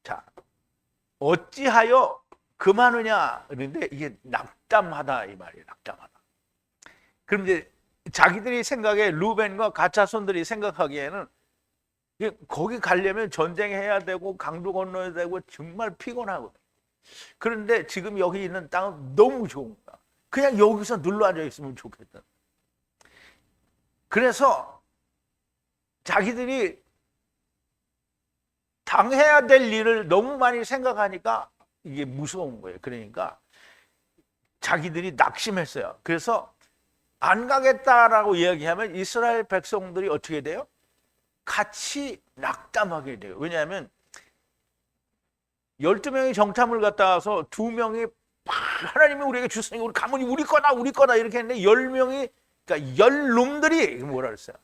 자, 어찌하여 금하느냐? 그런데 이게 낙담하다 이 말이에요. 낙담하다. 그럼 이제 자기들이 생각에 루벤과 갓 자손들이 생각하기에는 거기 가려면 전쟁해야 되고 강도 건너야 되고 정말 피곤하거든요. 그런데 지금 여기 있는 땅은 너무 좋은 거야. 그냥 여기서 눌러 앉아 있으면 좋겠다. 그래서 자기들이 당해야 될 일을 너무 많이 생각하니까 이게 무서운 거예요. 그러니까 자기들이 낙심했어요. 그래서 안 가겠다라고 이야기하면 이스라엘 백성들이 어떻게 돼요? 같이 낙담하게 돼요. 왜냐하면 12명이 정탐을 갔다 와서 2명이 하나님이 우리에게 주시니 우리 가문이 우리 거다 이렇게 했는데 10명이 그러니까 10놈들이 뭐라 그랬어요?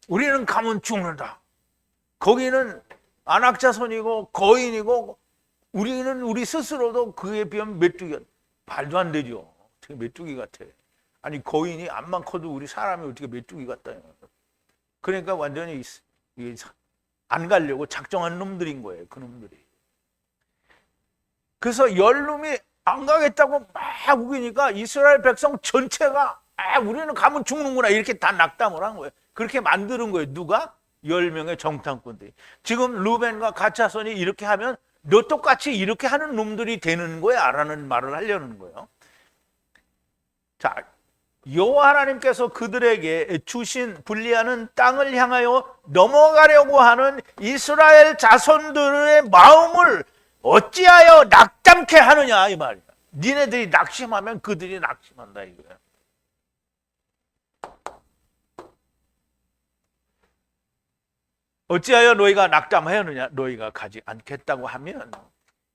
우리는 가문 죽는다. 거기는 안악자손이고 거인이고 우리는 우리 스스로도 그에 비하면 메뚜기가 말도 안 되죠. 어떻게 메뚜기 같아. 아니 거인이 암만 커도 우리 사람이 어떻게 메뚜기 같다. 그러니까 완전히 안 가려고 작정한 놈들인 거예요. 그 놈들이. 그래서 10놈이 안 가겠다고 막 우기니까 이스라엘 백성 전체가 우리는 가면 죽는구나 이렇게 다 낙담을 한 거예요. 그렇게 만드는 거예요. 누가? 10명의 정탐꾼들이. 지금 루벤과 갓 자손이 이렇게 하면 너 똑같이 이렇게 하는 놈들이 되는 거야 라는 말을 하려는 거예요. 자, 여호와 하나님께서 그들에게 주신 분리하는 땅을 향하여 넘어가려고 하는 이스라엘 자손들의 마음을 어찌하여 낙담케 하느냐 이 말이야. 니네들이 낙심하면 그들이 낙심한다 이거야. 어찌하여 너희가 낙담하였느냐? 너희가 가지 않겠다고 하면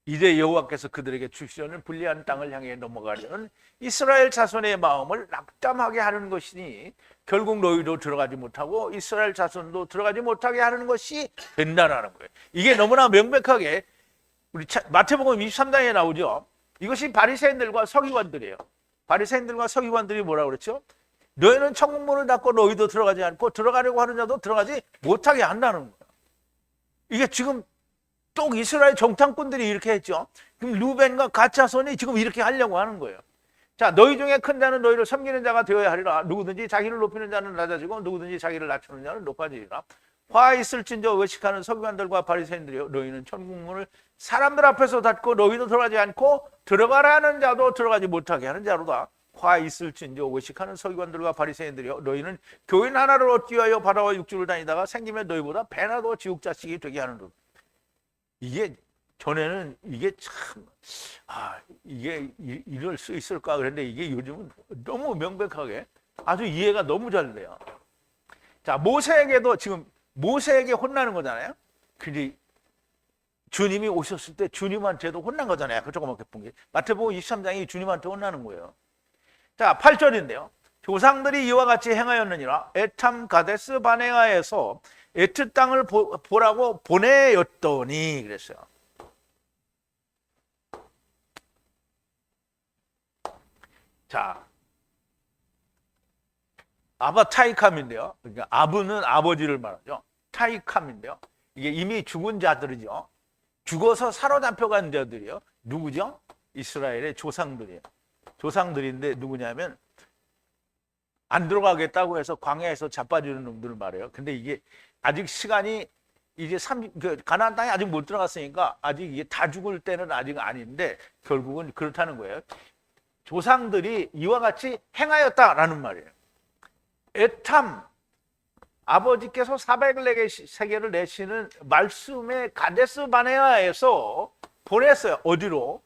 이제 여호와께서 그들에게 주시려는 불리한 땅을 향해 넘어가려는 이스라엘 자손의 마음을 낙담하게 하는 것이니 결국 너희도 들어가지 못하고 이스라엘 자손도 들어가지 못하게 하는 것이 된다라는 거예요. 이게 너무나 명백하게 우리 마태복음 23장에 나오죠. 이것이 바리새인들과 서기관들이에요. 바리새인들과 서기관들이 뭐라고 그랬죠? 너희는 천국 문을 닫고 너희도 들어가지 않고 들어가려고 하는 자도 들어가지 못하게 한다는 거예요. 이게 지금 또 이스라엘 정탐꾼들이 이렇게 했죠. 그럼 루벤과 갓 자손이 지금 이렇게 하려고 하는 거예요. 자, 너희 중에 큰 자는 너희를 섬기는 자가 되어야 하리라. 누구든지 자기를 높이는 자는 낮아지고 누구든지 자기를 낮추는 자는 높아지리라. 화 있을진저 외식하는 서기관들과 바리새인들이여, 너희는 천국 문을 사람들 앞에서 닫고 너희도 들어가지 않고 들어가라는 자도 들어가지 못하게 하는 자로다. 화 있을진저 외식하는 서기관들과 바리새인들이여, 너희는 교인 하나를 얻기 위하여 바다와 육지를 다니다가 생기면 너희보다 배나 더 지옥 자식이 되게 하는 것. 이게 전에는 이게 참 이게 이럴 수 있을까 그랬는데 이게 요즘은 너무 명백하게 아주 이해가 너무 잘 돼요. 자, 모세에게도 지금 모세에게 혼나는 거잖아요. 근데 주님이 오셨을 때 주님한테도 혼난 거잖아요. 그 조그맣게 본 게. 마태복음 23장이 주님한테 혼나는 거예요. 자, 8절인데요. 조상들이 이와 같이 행하였느니라. 에탐 가데스 바네아에서 에트 땅을 보라고 보내었더니 그랬어요. 자, 아바 타이캄인데요. 그러니까 아브는 아버지를 말하죠. 타이캄인데요. 이게 이미 죽은 자들이죠. 죽어서 사로잡혀간 자들이요. 누구죠? 이스라엘의 조상들이에요. 조상들인데 누구냐면 안 들어가겠다고 해서 광야에서 자빠지는 놈들을 말해요. 근데 이게 아직 시간이 이제 가나안 땅에 아직 못 들어갔으니까 아직 이게 다 죽을 때는 아직 아닌데 결국은 그렇다는 거예요. 조상들이 이와 같이 행하였다라는 말이에요. 에탐 아버지께서 400세계를 내시는 말씀의 가데스 바네아에서 보냈어요. 어디로?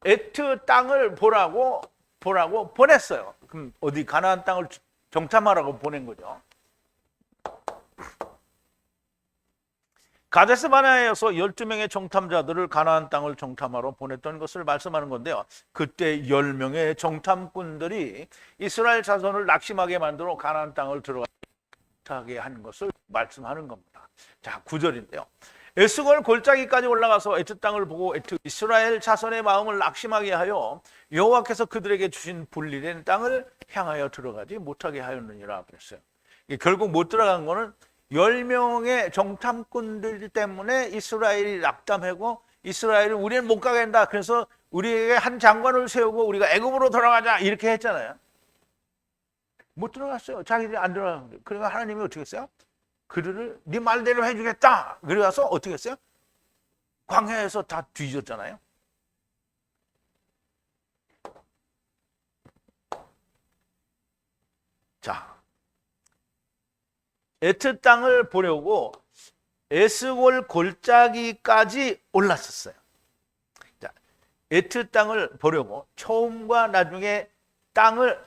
에트 땅을 보라고 보냈어요. 그럼 어디 가나안 땅을 정탐하라고 보낸 거죠. 가데스 바네아에서 12명의 정탐자들을 가나안 땅을 정탐하러 보냈던 것을 말씀하는 건데요. 그때 10명의 정탐꾼들이 이스라엘 자손을 낙심하게 만들어 가나안 땅을 들어가게 한 것을 말씀하는 겁니다. 자, 9절인데요. 에스골 골짜기까지 올라가서 에트 땅을 보고 이스라엘 자손의 마음을 낙심하게 하여 여호와께서 그들에게 주신 분리된 땅을 향하여 들어가지 못하게 하였느니라 그랬어요. 결국 못 들어간 거는 10명의 정탐꾼들 때문에 이스라엘이 낙담하고 이스라엘이 우리는 못 가게 한다. 그래서 우리에게 한 장관을 세우고 우리가 애굽으로 돌아가자 이렇게 했잖아요. 못 들어갔어요. 자기들이 안 들어가는 거예요. 그러니까 하나님이 어떻게 했어요? 그들을 네 말대로 해주겠다. 그래서 어떻게 했어요? 광야에서 다 뒤졌잖아요. 자, 에트 땅을 보려고 에스골 골짜기까지 올랐었어요. 자, 에트 땅을 보려고 처음과 나중에 땅을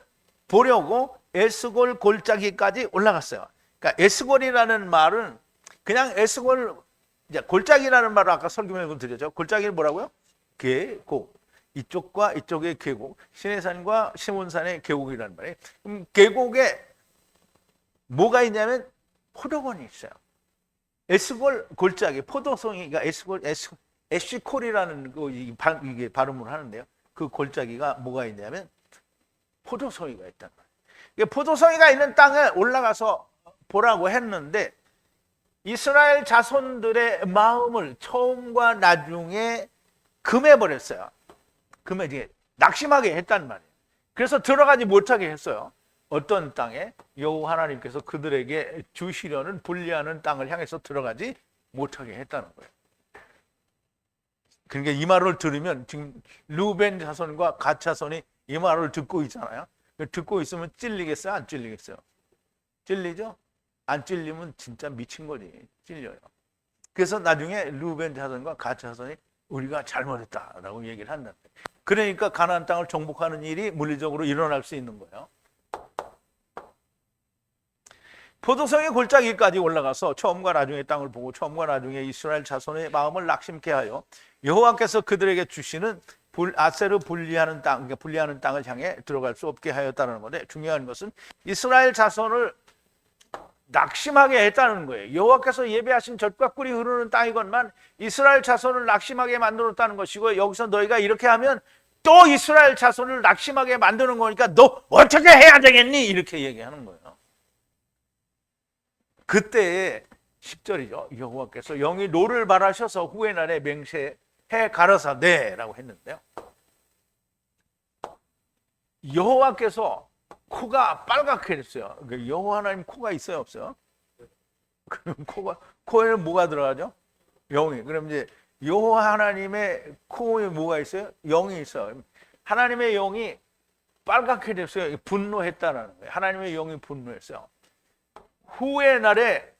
보려고 에스골 골짜기까지 올라갔어요. 그러니까 에스골이라는 말은 그냥 에스골 골짜기라는 말을 아까 설교문에 드렸죠. 골짜기는 뭐라고요? 계곡. 이쪽과 이쪽의 계곡, 시내산과 시몬산의 계곡이라는 말이에요. 그럼 계곡에 뭐가 있냐면 포도원이 있어요. 에스골 골짜기, 포도송이가 에시콜이라는 이게 발음을 하는데요. 그 골짜기가 뭐가 있냐면 포도송이가 있단 말이에요. 포도송이가 있는 땅에 올라가서 보라고 했는데 이스라엘 자손들의 마음을 처음과 나중에 금해버렸어요. 금해 낙심하게 했단 말이에요. 그래서 들어가지 못하게 했어요. 어떤 땅에? 여호와 하나님께서 그들에게 주시려는 분리하는 땅을 향해서 들어가지 못하게 했다는 거예요. 그러니까 이 말을 들으면 지금 루벤 자손과 갓 자손이 이 말을 듣고 있잖아요. 듣고 있으면 찔리겠어요? 안 찔리겠어요? 찔리죠? 안 찔리면 진짜 미친 거지. 찔려요. 그래서 나중에 루벤 자손과 갓 자손이 우리가 잘못했다라고 얘기를 한다. 그러니까 가나안 땅을 정복하는 일이 물리적으로 일어날 수 있는 거예요. 포도성의 골짜기까지 올라가서 처음과 나중의 땅을 보고 처음과 나중에 이스라엘 자손의 마음을 낙심케 하여 여호와께서 그들에게 주시는 아세르 분리하는 땅, 그러니까 분리하는 땅을 향해 들어갈 수 없게 하였다는 건데 중요한 것은 이스라엘 자손을 낙심하게 했다는 거예요. 여호와께서 예배하신 젖과 꿀이 흐르는 땅이건만 이스라엘 자손을 낙심하게 만들었다는 것이고 여기서 너희가 이렇게 하면 또 이스라엘 자손을 낙심하게 만드는 거니까 너 어떻게 해야 되겠니? 이렇게 얘기하는 거예요. 그때의 10절이죠. 여호와께서 영이 노를 바라셔서 후의 날에 맹세해 가라사대라고 했는데요. 여호와께서 코가 빨갛게 됐어요. 여호와 하나님 코가 있어요, 없어요? 그럼 코에는 뭐가 들어가죠? 영이. 그럼 이제 여호와 하나님의 코에 뭐가 있어요? 영이 있어요. 하나님의 영이 빨갛게 됐어요. 분노했다는 거예요. 하나님의 영이 분노했어요. 후의 날에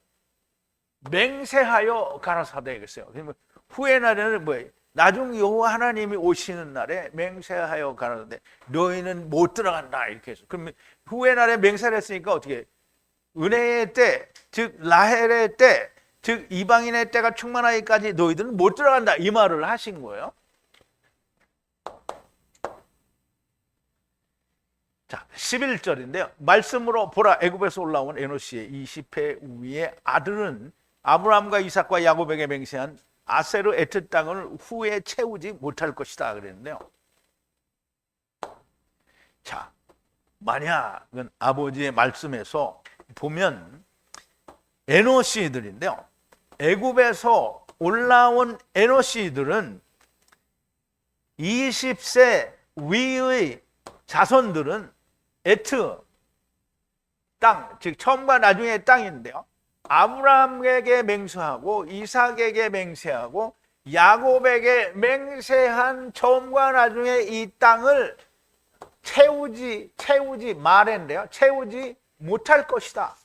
맹세하여 가라사대 그랬어요. 그러면 후의 날에는 뭐예요? 나중 여호와 하나님이 오시는 날에 맹세하여 가라사대 너희는 못 들어간다 이렇게 해서 그러면 후의 날에 맹세를 했으니까 어떻게 은혜의 때, 즉 라헬의 때, 즉 이방인의 때가 충만하기까지 너희들은 못 들어간다 이 말을 하신 거예요. 자, 11절인데요. 말씀으로 보라 애굽에서 올라온 에노시의 20회 위의 아들은 아브라함과 이삭과 야곱에게 맹세한 아세르 에트 땅을 후에 채우지 못할 것이다 그랬는데요. 자, 만약은 아버지의 말씀에서 보면 에노시들인데요. 애굽에서 올라온 에노시들은 20세 위의 자손들은 에트 땅, 즉 처음과 나중의 땅인데요. 아브라함에게 맹세하고 이삭에게 맹세하고 야곱에게 맹세한 처음과 나중에 이 땅을 채우지 말했는데요. 채우지 못할 것이다.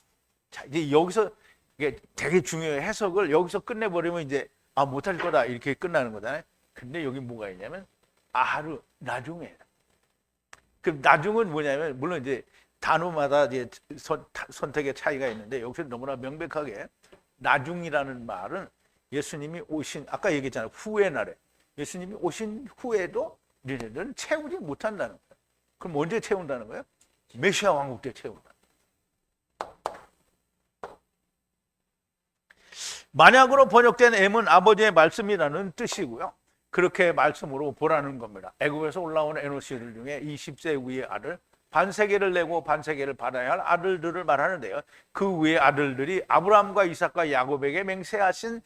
자, 이제 여기서 이게 되게 중요한 해석을 여기서 끝내버리면 이제 못할 거다 이렇게 끝나는 거잖아요. 근데 여기 뭐가 있냐면 아르, 나중에. 그 나중은 뭐냐면, 물론 이제 단어마다 이제 선택의 차이가 있는데, 여기서 너무나 명백하게 나중이라는 말은 예수님이 오신, 아까 얘기했잖아요. 후의 날에. 예수님이 오신 후에도 너희들은 채우지 못한다는 거예요. 그럼 언제 채운다는 거예요? 메시아 왕국 때 채운다. 만약으로 번역된 M은 아버지의 말씀이라는 뜻이고요. 그렇게 말씀으로 보라는 겁니다. 애굽에서 올라온 에노시들 중에 20세 위의 아들, 반세계를 내고 반세계를 받아야 할 아들들을 말하는데요. 그 위의 아들들이 아브라함과 이삭과 야곱에게 맹세하신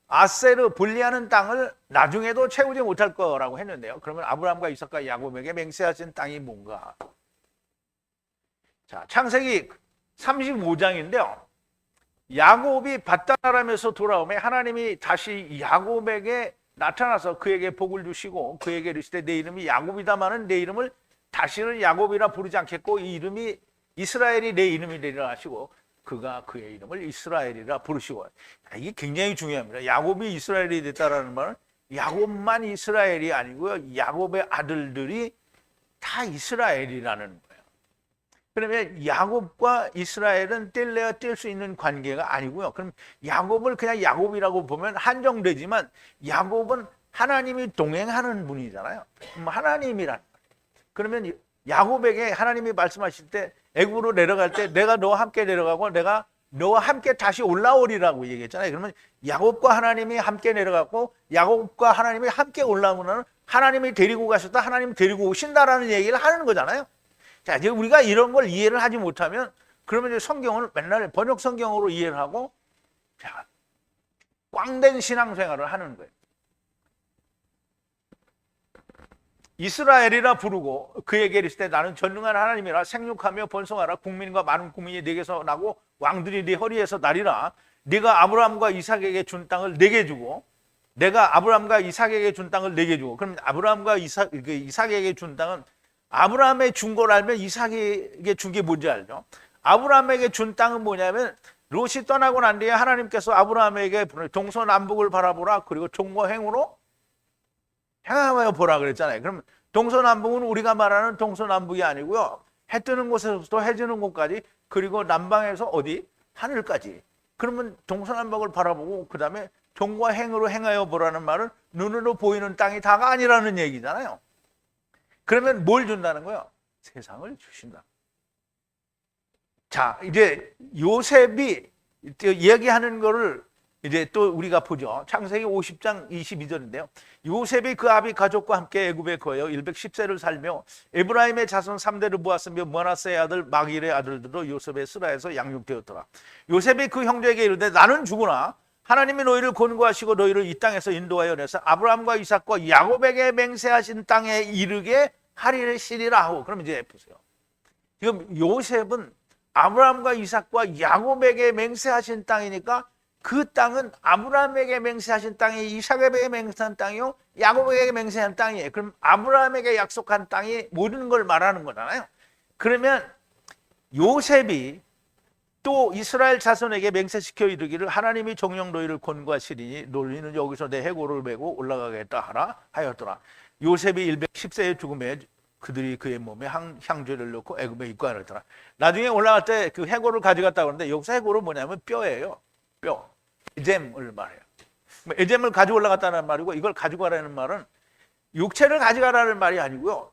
아세르 분리하는 땅을 나중에도 채우지 못할 거라고 했는데요. 그러면 아브라함과 이삭과 야곱에게 맹세하신 땅이 뭔가? 자, 창세기 35장인데요. 야곱이 밧단아람에서 돌아오면 하나님이 다시 야곱에게 나타나서 그에게 복을 주시고 그에게 이르시되 내 이름이 야곱이다마는 내 이름을 다시는 야곱이라 부르지 않겠고 이 이름이 이스라엘이 내 이름이 되리라 하시고 그가 그의 이름을 이스라엘이라 부르시고. 이게 굉장히 중요합니다. 야곱이 이스라엘이 됐다라는 말은 야곱만 이스라엘이 아니고요. 야곱의 아들들이 다 이스라엘이라는 거예요. 그러면 야곱과 이스라엘은 뗄래야 뗄 수 있는 관계가 아니고요. 그럼 야곱을 그냥 야곱이라고 보면 한정되지만 야곱은 하나님이 동행하는 분이잖아요. 하나님이란. 그러면 야곱에게 하나님이 말씀하실 때 애굽으로 내려갈 때 내가 너와 함께 내려가고 내가 너와 함께 다시 올라오리라고 얘기했잖아요. 그러면 야곱과 하나님이 함께 내려갔고 야곱과 하나님이 함께 올라오면 하나님이 데리고 가셨다, 하나님 데리고 오신다라는 얘기를 하는 거잖아요. 자, 이제 우리가 이런 걸 이해를 하지 못하면 그러면 이제 성경을 맨날 번역 성경으로 이해를 하고 자, 꽝된 신앙생활을 하는 거예요. 이스라엘이라 부르고 그에게 이르실 때 나는 전능한 하나님이라 생육하며 번성하라 국민과 많은 국민이 네게서 나고 왕들이 네 허리에서 나리라. 네가 아브라함과 이삭에게 준 땅을 내게 주고 내가 아브라함과 이삭에게 준 땅을 내게 주고. 그럼 아브라함과 이삭에게 준 땅은 아브라함에 준 걸 알면 이삭에게 준 게 뭔지 알죠? 아브라함에게 준 땅은 뭐냐면 롯이 떠나고 난 뒤에 하나님께서 아브라함에게 동서남북을 바라보라. 그리고 종과 행으로 행하여 보라 그랬잖아요. 그럼 동서남북은 우리가 말하는 동서남북이 아니고요. 해 뜨는 곳에서부터 해 지는 곳까지 그리고 남방에서 어디? 하늘까지. 그러면 동서남북을 바라보고 그 다음에 종과 행으로 행하여 보라는 말은 눈으로 보이는 땅이 다가 아니라는 얘기잖아요. 그러면 뭘 준다는 거예요? 세상을 주신다. 자, 이제 요셉이 얘기하는 거를 이제 또 우리가 보죠. 창세기 50장 22절인데요. 요셉이 그 아비 가족과 함께 애굽에 거하여 110세를 살며 에브라임의 자손 3대를 모았으며 므낫세의 아들 마길의 아들들도 요셉의 스라에서 양육되었더라. 요셉이 그 형제에게 이르되 나는 죽으나 하나님이 너희를 권고하시고 너희를 이 땅에서 인도하여 내서 아브라함과 이삭과 야곱에게 맹세하신 땅에 이르게 하리시리라 하고. 그럼 이제 보세요. 지금 요셉은 아브라함과 이삭과 야곱에게 맹세하신 땅이니까 그 땅은 아브라함에게 맹세하신 땅이 이삭에게 맹세한 땅이요 야곱에게 맹세한 땅이에요. 그럼 아브라함에게 약속한 땅이 모든 걸 말하는 거잖아요. 그러면 요셉이 또 이스라엘 자손에게 맹세시켜 이르기를 하나님이 정령 너희를 권고하시리니 너희는 여기서 내 해골을 메고 올라가겠다 하라 하였더라. 요셉이 110세의 죽음에 그들이 그의 몸에 향죄를 넣고 애굽에 입고하였더라. 나중에 올라갈 때 그 해골을 가져갔다 그러는데 여기서 해골은 뭐냐면 뼈예요. 뼈. 에젬을 말해요. 에젬을 가지고 올라갔다는 말이고 이걸 가지고 가라는 말은 육체를 가져가라는 말이 아니고요.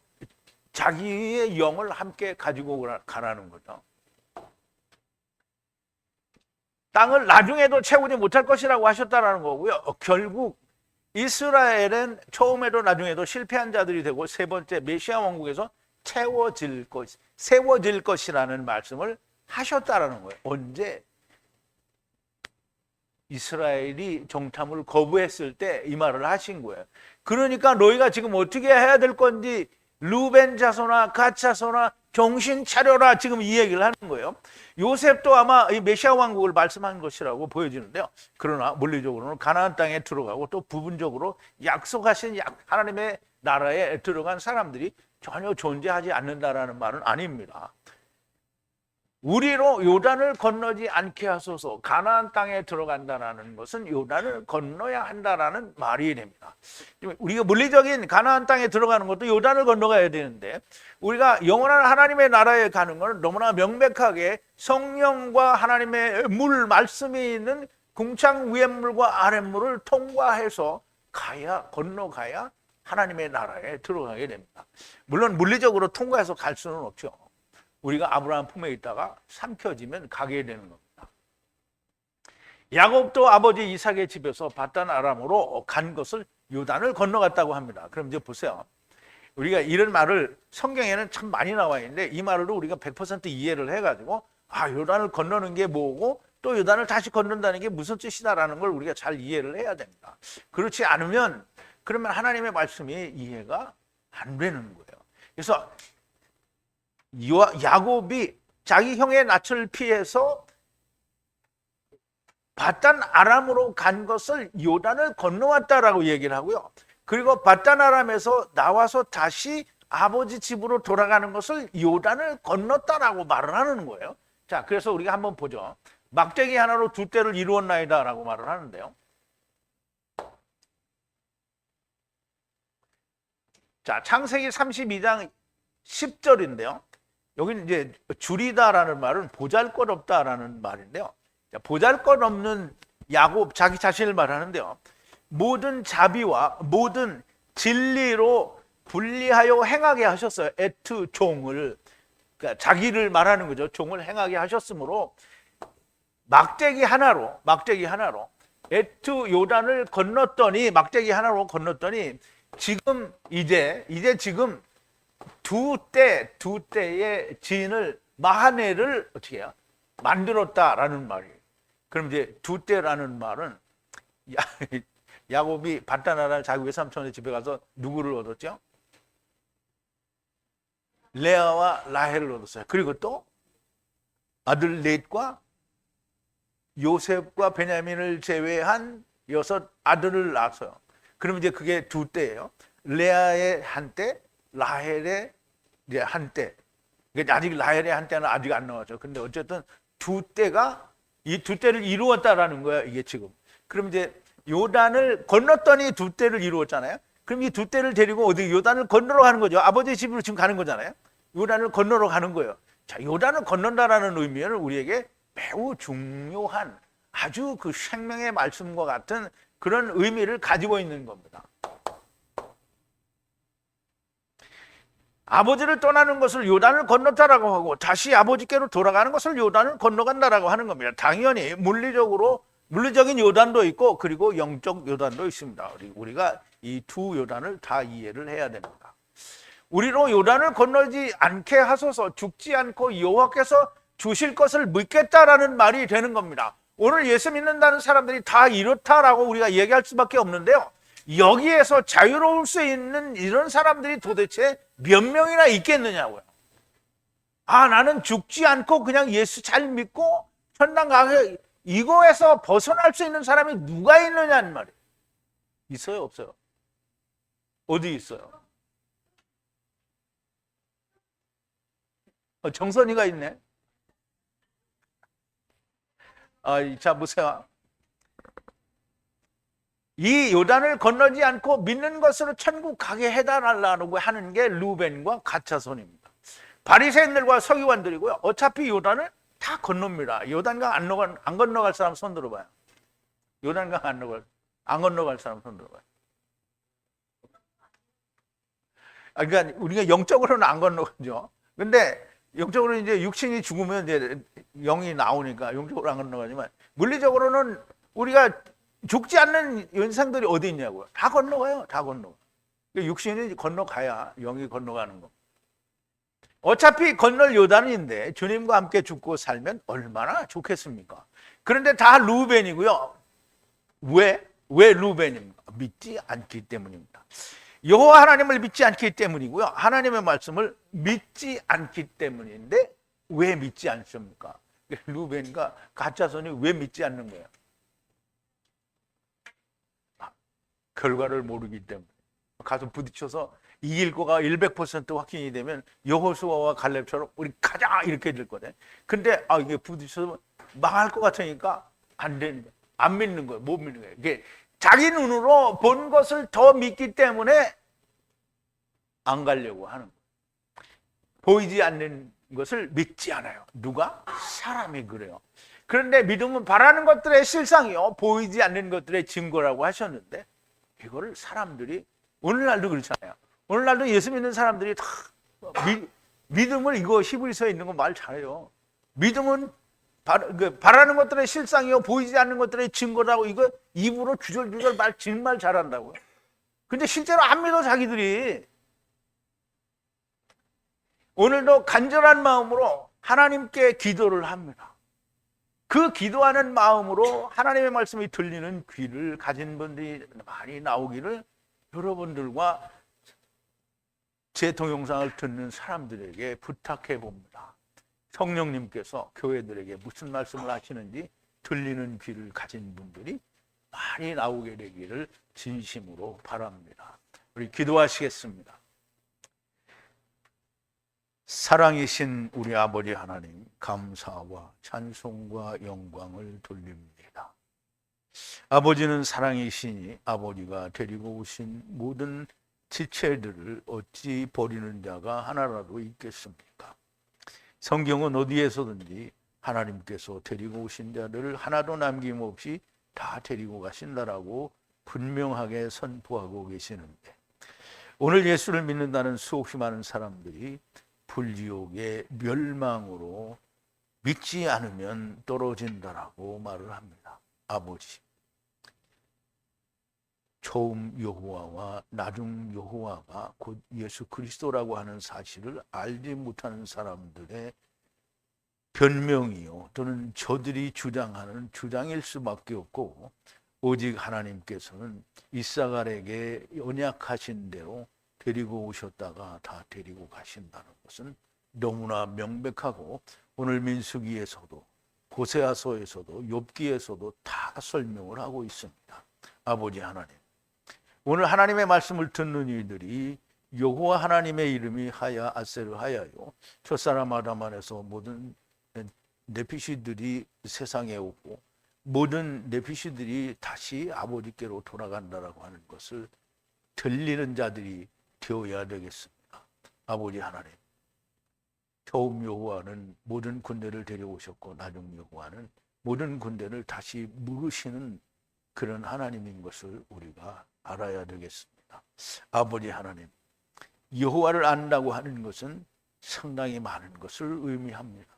자기의 영을 함께 가지고 가라는 거죠. 땅을 나중에도 채우지 못할 것이라고 하셨다는 거고요. 결국 이스라엘은 처음에도 나중에도 실패한 자들이 되고 세 번째 메시아 왕국에서 세워질 것이라는 말씀을 하셨다는 거예요. 언제? 이스라엘이 정탐을 거부했을 때 이 말을 하신 거예요. 그러니까 너희가 지금 어떻게 해야 될 건지 루벤 자손아 갓 자손아 정신 차려라 지금 이 얘기를 하는 거예요. 요셉도 아마 이 메시아 왕국을 말씀한 것이라고 보여지는데요. 그러나 물리적으로는 가나안 땅에 들어가고 또 부분적으로 약속하신 하나님의 나라에 들어간 사람들이 전혀 존재하지 않는다라는 말은 아닙니다. 우리로 요단을 건너지 않게 하소서. 가나안 땅에 들어간다라는 것은 요단을 건너야 한다라는 말이 됩니다. 우리가 물리적인 가나안 땅에 들어가는 것도 요단을 건너가야 되는데, 우리가 영원한 하나님의 나라에 가는 것은 너무나 명백하게 성령과 하나님의 물 말씀이 있는 궁창 위의 물과 아랫 물을 통과해서 건너가야 하나님의 나라에 들어가게 됩니다. 물론 물리적으로 통과해서 갈 수는 없죠. 우리가 아브라함 품에 있다가 삼켜지면 가게 되는 겁니다. 야곱도 아버지 이삭의 집에서 바단 아람으로 간 것을 요단을 건너갔다고 합니다. 그럼 이제 보세요. 우리가 이런 말을 성경에는 참 많이 나와 있는데, 이 말을 우리가 100% 이해를 해가지고 요단을 건너는 게 뭐고 또 요단을 다시 건넌다는 게 무슨 뜻이다라는 걸 우리가 잘 이해를 해야 됩니다. 그렇지 않으면 그러면 하나님의 말씀이 이해가 안 되는 거예요. 그래서 야곱이 자기 형의 낯을 피해서 바단 아람으로 간 것을 요단을 건너왔다라고 얘기를 하고요. 그리고 바단 아람에서 나와서 다시 아버지 집으로 돌아가는 것을 요단을 건넜다라고 말을 하는 거예요. 자, 그래서 우리가 한번 보죠. 막대기 하나로 두 떼를 이루었나이다라고 말을 하는데요. 자, 창세기 32장 10절인데요. 여기는 이제 줄이다라는 말은 보잘것없다라는 말인데요. 보잘것없는 야곱, 자기 자신을 말하는데요. 모든 자비와 모든 진리로 분리하여 행하게 하셨어요. 에트 종을, 그러니까 자기를 말하는 거죠. 종을 행하게 하셨으므로 막대기 하나로 에트 요단을 건넜더니, 막대기 하나로 건넜더니 지금 지금 두 때의 지인을 마하네를 어떻게 해요? 만들었다라는 말이에요. 그럼 이제 두 때라는 말은 야곱이 바단 아람 자기 외삼촌의 집에 가서 누구를 얻었죠? 레아와 라헬을 얻었어요. 그리고 또 아들 넷과 요셉과 베냐민을 제외한 6 아들을 낳았어요. 그럼 이제 그게 두 때예요. 레아의 한 때, 라헬의 이제 한 때. 아직 라헬의 한 때는 아직 안 나왔죠. 근데 어쨌든 두 때가 이 두 때를 이루었다라는 거야, 이게 지금. 그럼 이제 요단을 건넜더니 두 때를 이루었잖아요. 그럼 이 두 때를 데리고 어디 요단을 건너러 가는 거죠. 아버지 집으로 지금 가는 거잖아요. 요단을 건너러 가는 거예요. 자, 요단을 건넌다라는 의미는 우리에게 매우 중요한, 아주 그 생명의 말씀과 같은 그런 의미를 가지고 있는 겁니다. 아버지를 떠나는 것을 요단을 건넜다라고 하고 다시 아버지께로 돌아가는 것을 요단을 건너간다라고 하는 겁니다. 당연히 물리적인 요단도 있고 그리고 영적 요단도 있습니다. 우리가 이 두 요단을 다 이해를 해야 됩니다. 우리로 요단을 건너지 않게 하소서, 죽지 않고 여호와께서 주실 것을 믿겠다라는 말이 되는 겁니다. 오늘 예수 믿는다는 사람들이 다 이렇다라고 우리가 얘기할 수밖에 없는데요. 여기에서 자유로울 수 있는 이런 사람들이 도대체 몇 명이나 있겠느냐고요. 나는 죽지 않고 그냥 예수 잘 믿고 천당 가게, 이거에서 벗어날 수 있는 사람이 누가 있느냐는 말이에요. 있어요, 없어요? 어디 있어요? 정선이가 있네. 자, 보세요. 이 요단을 건너지 않고 믿는 것으로 천국 가게 해달라고 하는 게 루벤과 갓자손입니다. 바리새인들과 서기관들이고요. 어차피 요단을 다 건넙니다. 요단강 안 건너갈 사람 손 들어봐요. 요단강 안 건너갈 사람 손 들어봐요. 그러니까 우리가 영적으로는 안 건너가죠. 근데 영적으로 이제 육신이 죽으면 이제 영이 나오니까 영적으로 안 건너가지만, 물리적으로는 우리가 죽지 않는 연상들이 어디 있냐고요. 다 건너가요. 다 건너가. 육신이 건너가야 영이 건너가는 거. 어차피 건널 요단인데 주님과 함께 죽고 살면 얼마나 좋겠습니까? 그런데 다 루벤이고요. 왜 루벤입니까? 믿지 않기 때문입니다. 여호와 하나님을 믿지 않기 때문이고요. 하나님의 말씀을 믿지 않기 때문인데 왜 믿지 않습니까? 루벤과 갓자손이 왜 믿지 않는 거예요? 결과를 모르기 때문에. 가서 부딪혀서 이길 거가 100% 확신이 되면 여호수아와 갈렙처럼 우리 가자 이렇게 될 거네. 근데 이게 부딪혀서 망할 것 같으니까 안 되는 거야. 안 믿는 거야. 못 믿는 거야. 이게 자기 눈으로 본 것을 더 믿기 때문에 안 가려고 하는 거야. 보이지 않는 것을 믿지 않아요. 누가? 사람이 그래요. 그런데 믿음은 바라는 것들의 실상이요, 보이지 않는 것들의 증거라고 하셨는데, 이거를 사람들이 오늘날도 그렇잖아요. 오늘날도 예수 믿는 사람들이 다 믿음을, 이거 히브리서에 있는 거 말 잘해요. 믿음은 바라는 것들의 실상이요, 보이지 않는 것들의 증거라고, 이거 입으로 주절주절 정말 잘한다고요. 근데 실제로 안 믿어, 자기들이. 오늘도 간절한 마음으로 하나님께 기도를 합니다. 그 기도하는 마음으로 하나님의 말씀이 들리는 귀를 가진 분들이 많이 나오기를 여러분들과 제 동영상을 듣는 사람들에게 부탁해 봅니다. 성령님께서 교회들에게 무슨 말씀을 하시는지 들리는 귀를 가진 분들이 많이 나오게 되기를 진심으로 바랍니다. 우리 기도하시겠습니다. 사랑이신 우리 아버지 하나님, 감사와 찬송과 영광을 돌립니다. 아버지는 사랑이시니 아버지가 데리고 오신 모든 지체들을 어찌 버리는 자가 하나라도 있겠습니까? 성경은 어디에서든지 하나님께서 데리고 오신 자들을 하나도 남김없이 다 데리고 가신다라고 분명하게 선포하고 계시는데, 오늘 예수를 믿는다는 수없이 많은 사람들이 불지옥의 멸망으로 믿지 않으면 떨어진다라고 말을 합니다. 아버지, 처음 여호와와 나중 여호와가 곧 예수 그리스도라고 하는 사실을 알지 못하는 사람들의 변명이요, 또는 저들이 주장하는 주장일 수밖에 없고, 오직 하나님께서는 이사갈에게 언약하신 대로 데리고 오셨다가 다 데리고 가신다는 것은 너무나 명백하고, 오늘 민수기에서도 호세아서에서도 욥기에서도 다 설명을 하고 있습니다. 아버지 하나님, 오늘 하나님의 말씀을 듣는 이들이 여호와 하나님의 이름이 하야 아세르 하야요, 첫사람 아담 안에서 모든 네피시들이 세상에 오고 모든 네피시들이 다시 아버지께로 돌아간다라고 하는 것을 들리는 자들이 되어야 되겠습니다. 아버지 하나님, 처음 여호와는 모든 군대를 데려오셨고 나중 여호와는 모든 군대를 다시 물으시는 그런 하나님인 것을 우리가 알아야 되겠습니다. 아버지 하나님, 여호와를 안다고 하는 것은 상당히 많은 것을 의미합니다.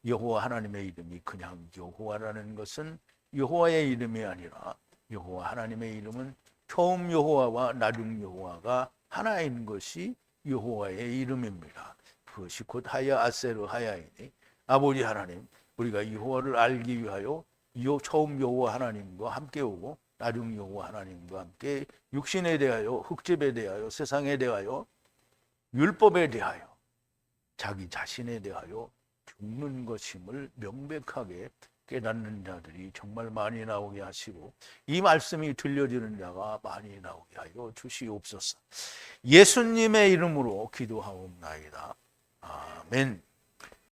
여호와 하나님의 이름이 그냥 여호와라는 것은 여호와의 이름이 아니라, 여호와 하나님의 이름은 처음 여호와와 나중 여호와가 하나인 것이 여호와의 이름입니다. 그것이 곧 하야 아세르 하야이니, 아버지 하나님, 우리가 여호와를 알기 위하여 처음 여호와 하나님과 함께 오고 나중 여호와 하나님과 함께 육신에 대하여, 흙집에 대하여, 세상에 대하여, 율법에 대하여, 자기 자신에 대하여 죽는 것임을 명백하게 깨닫는 자들이 정말 많이 나오게 하시고, 이 말씀이 들려지는 자가 많이 나오게 하여 주시옵소서. 예수님의 이름으로 기도하옵나이다. 아멘.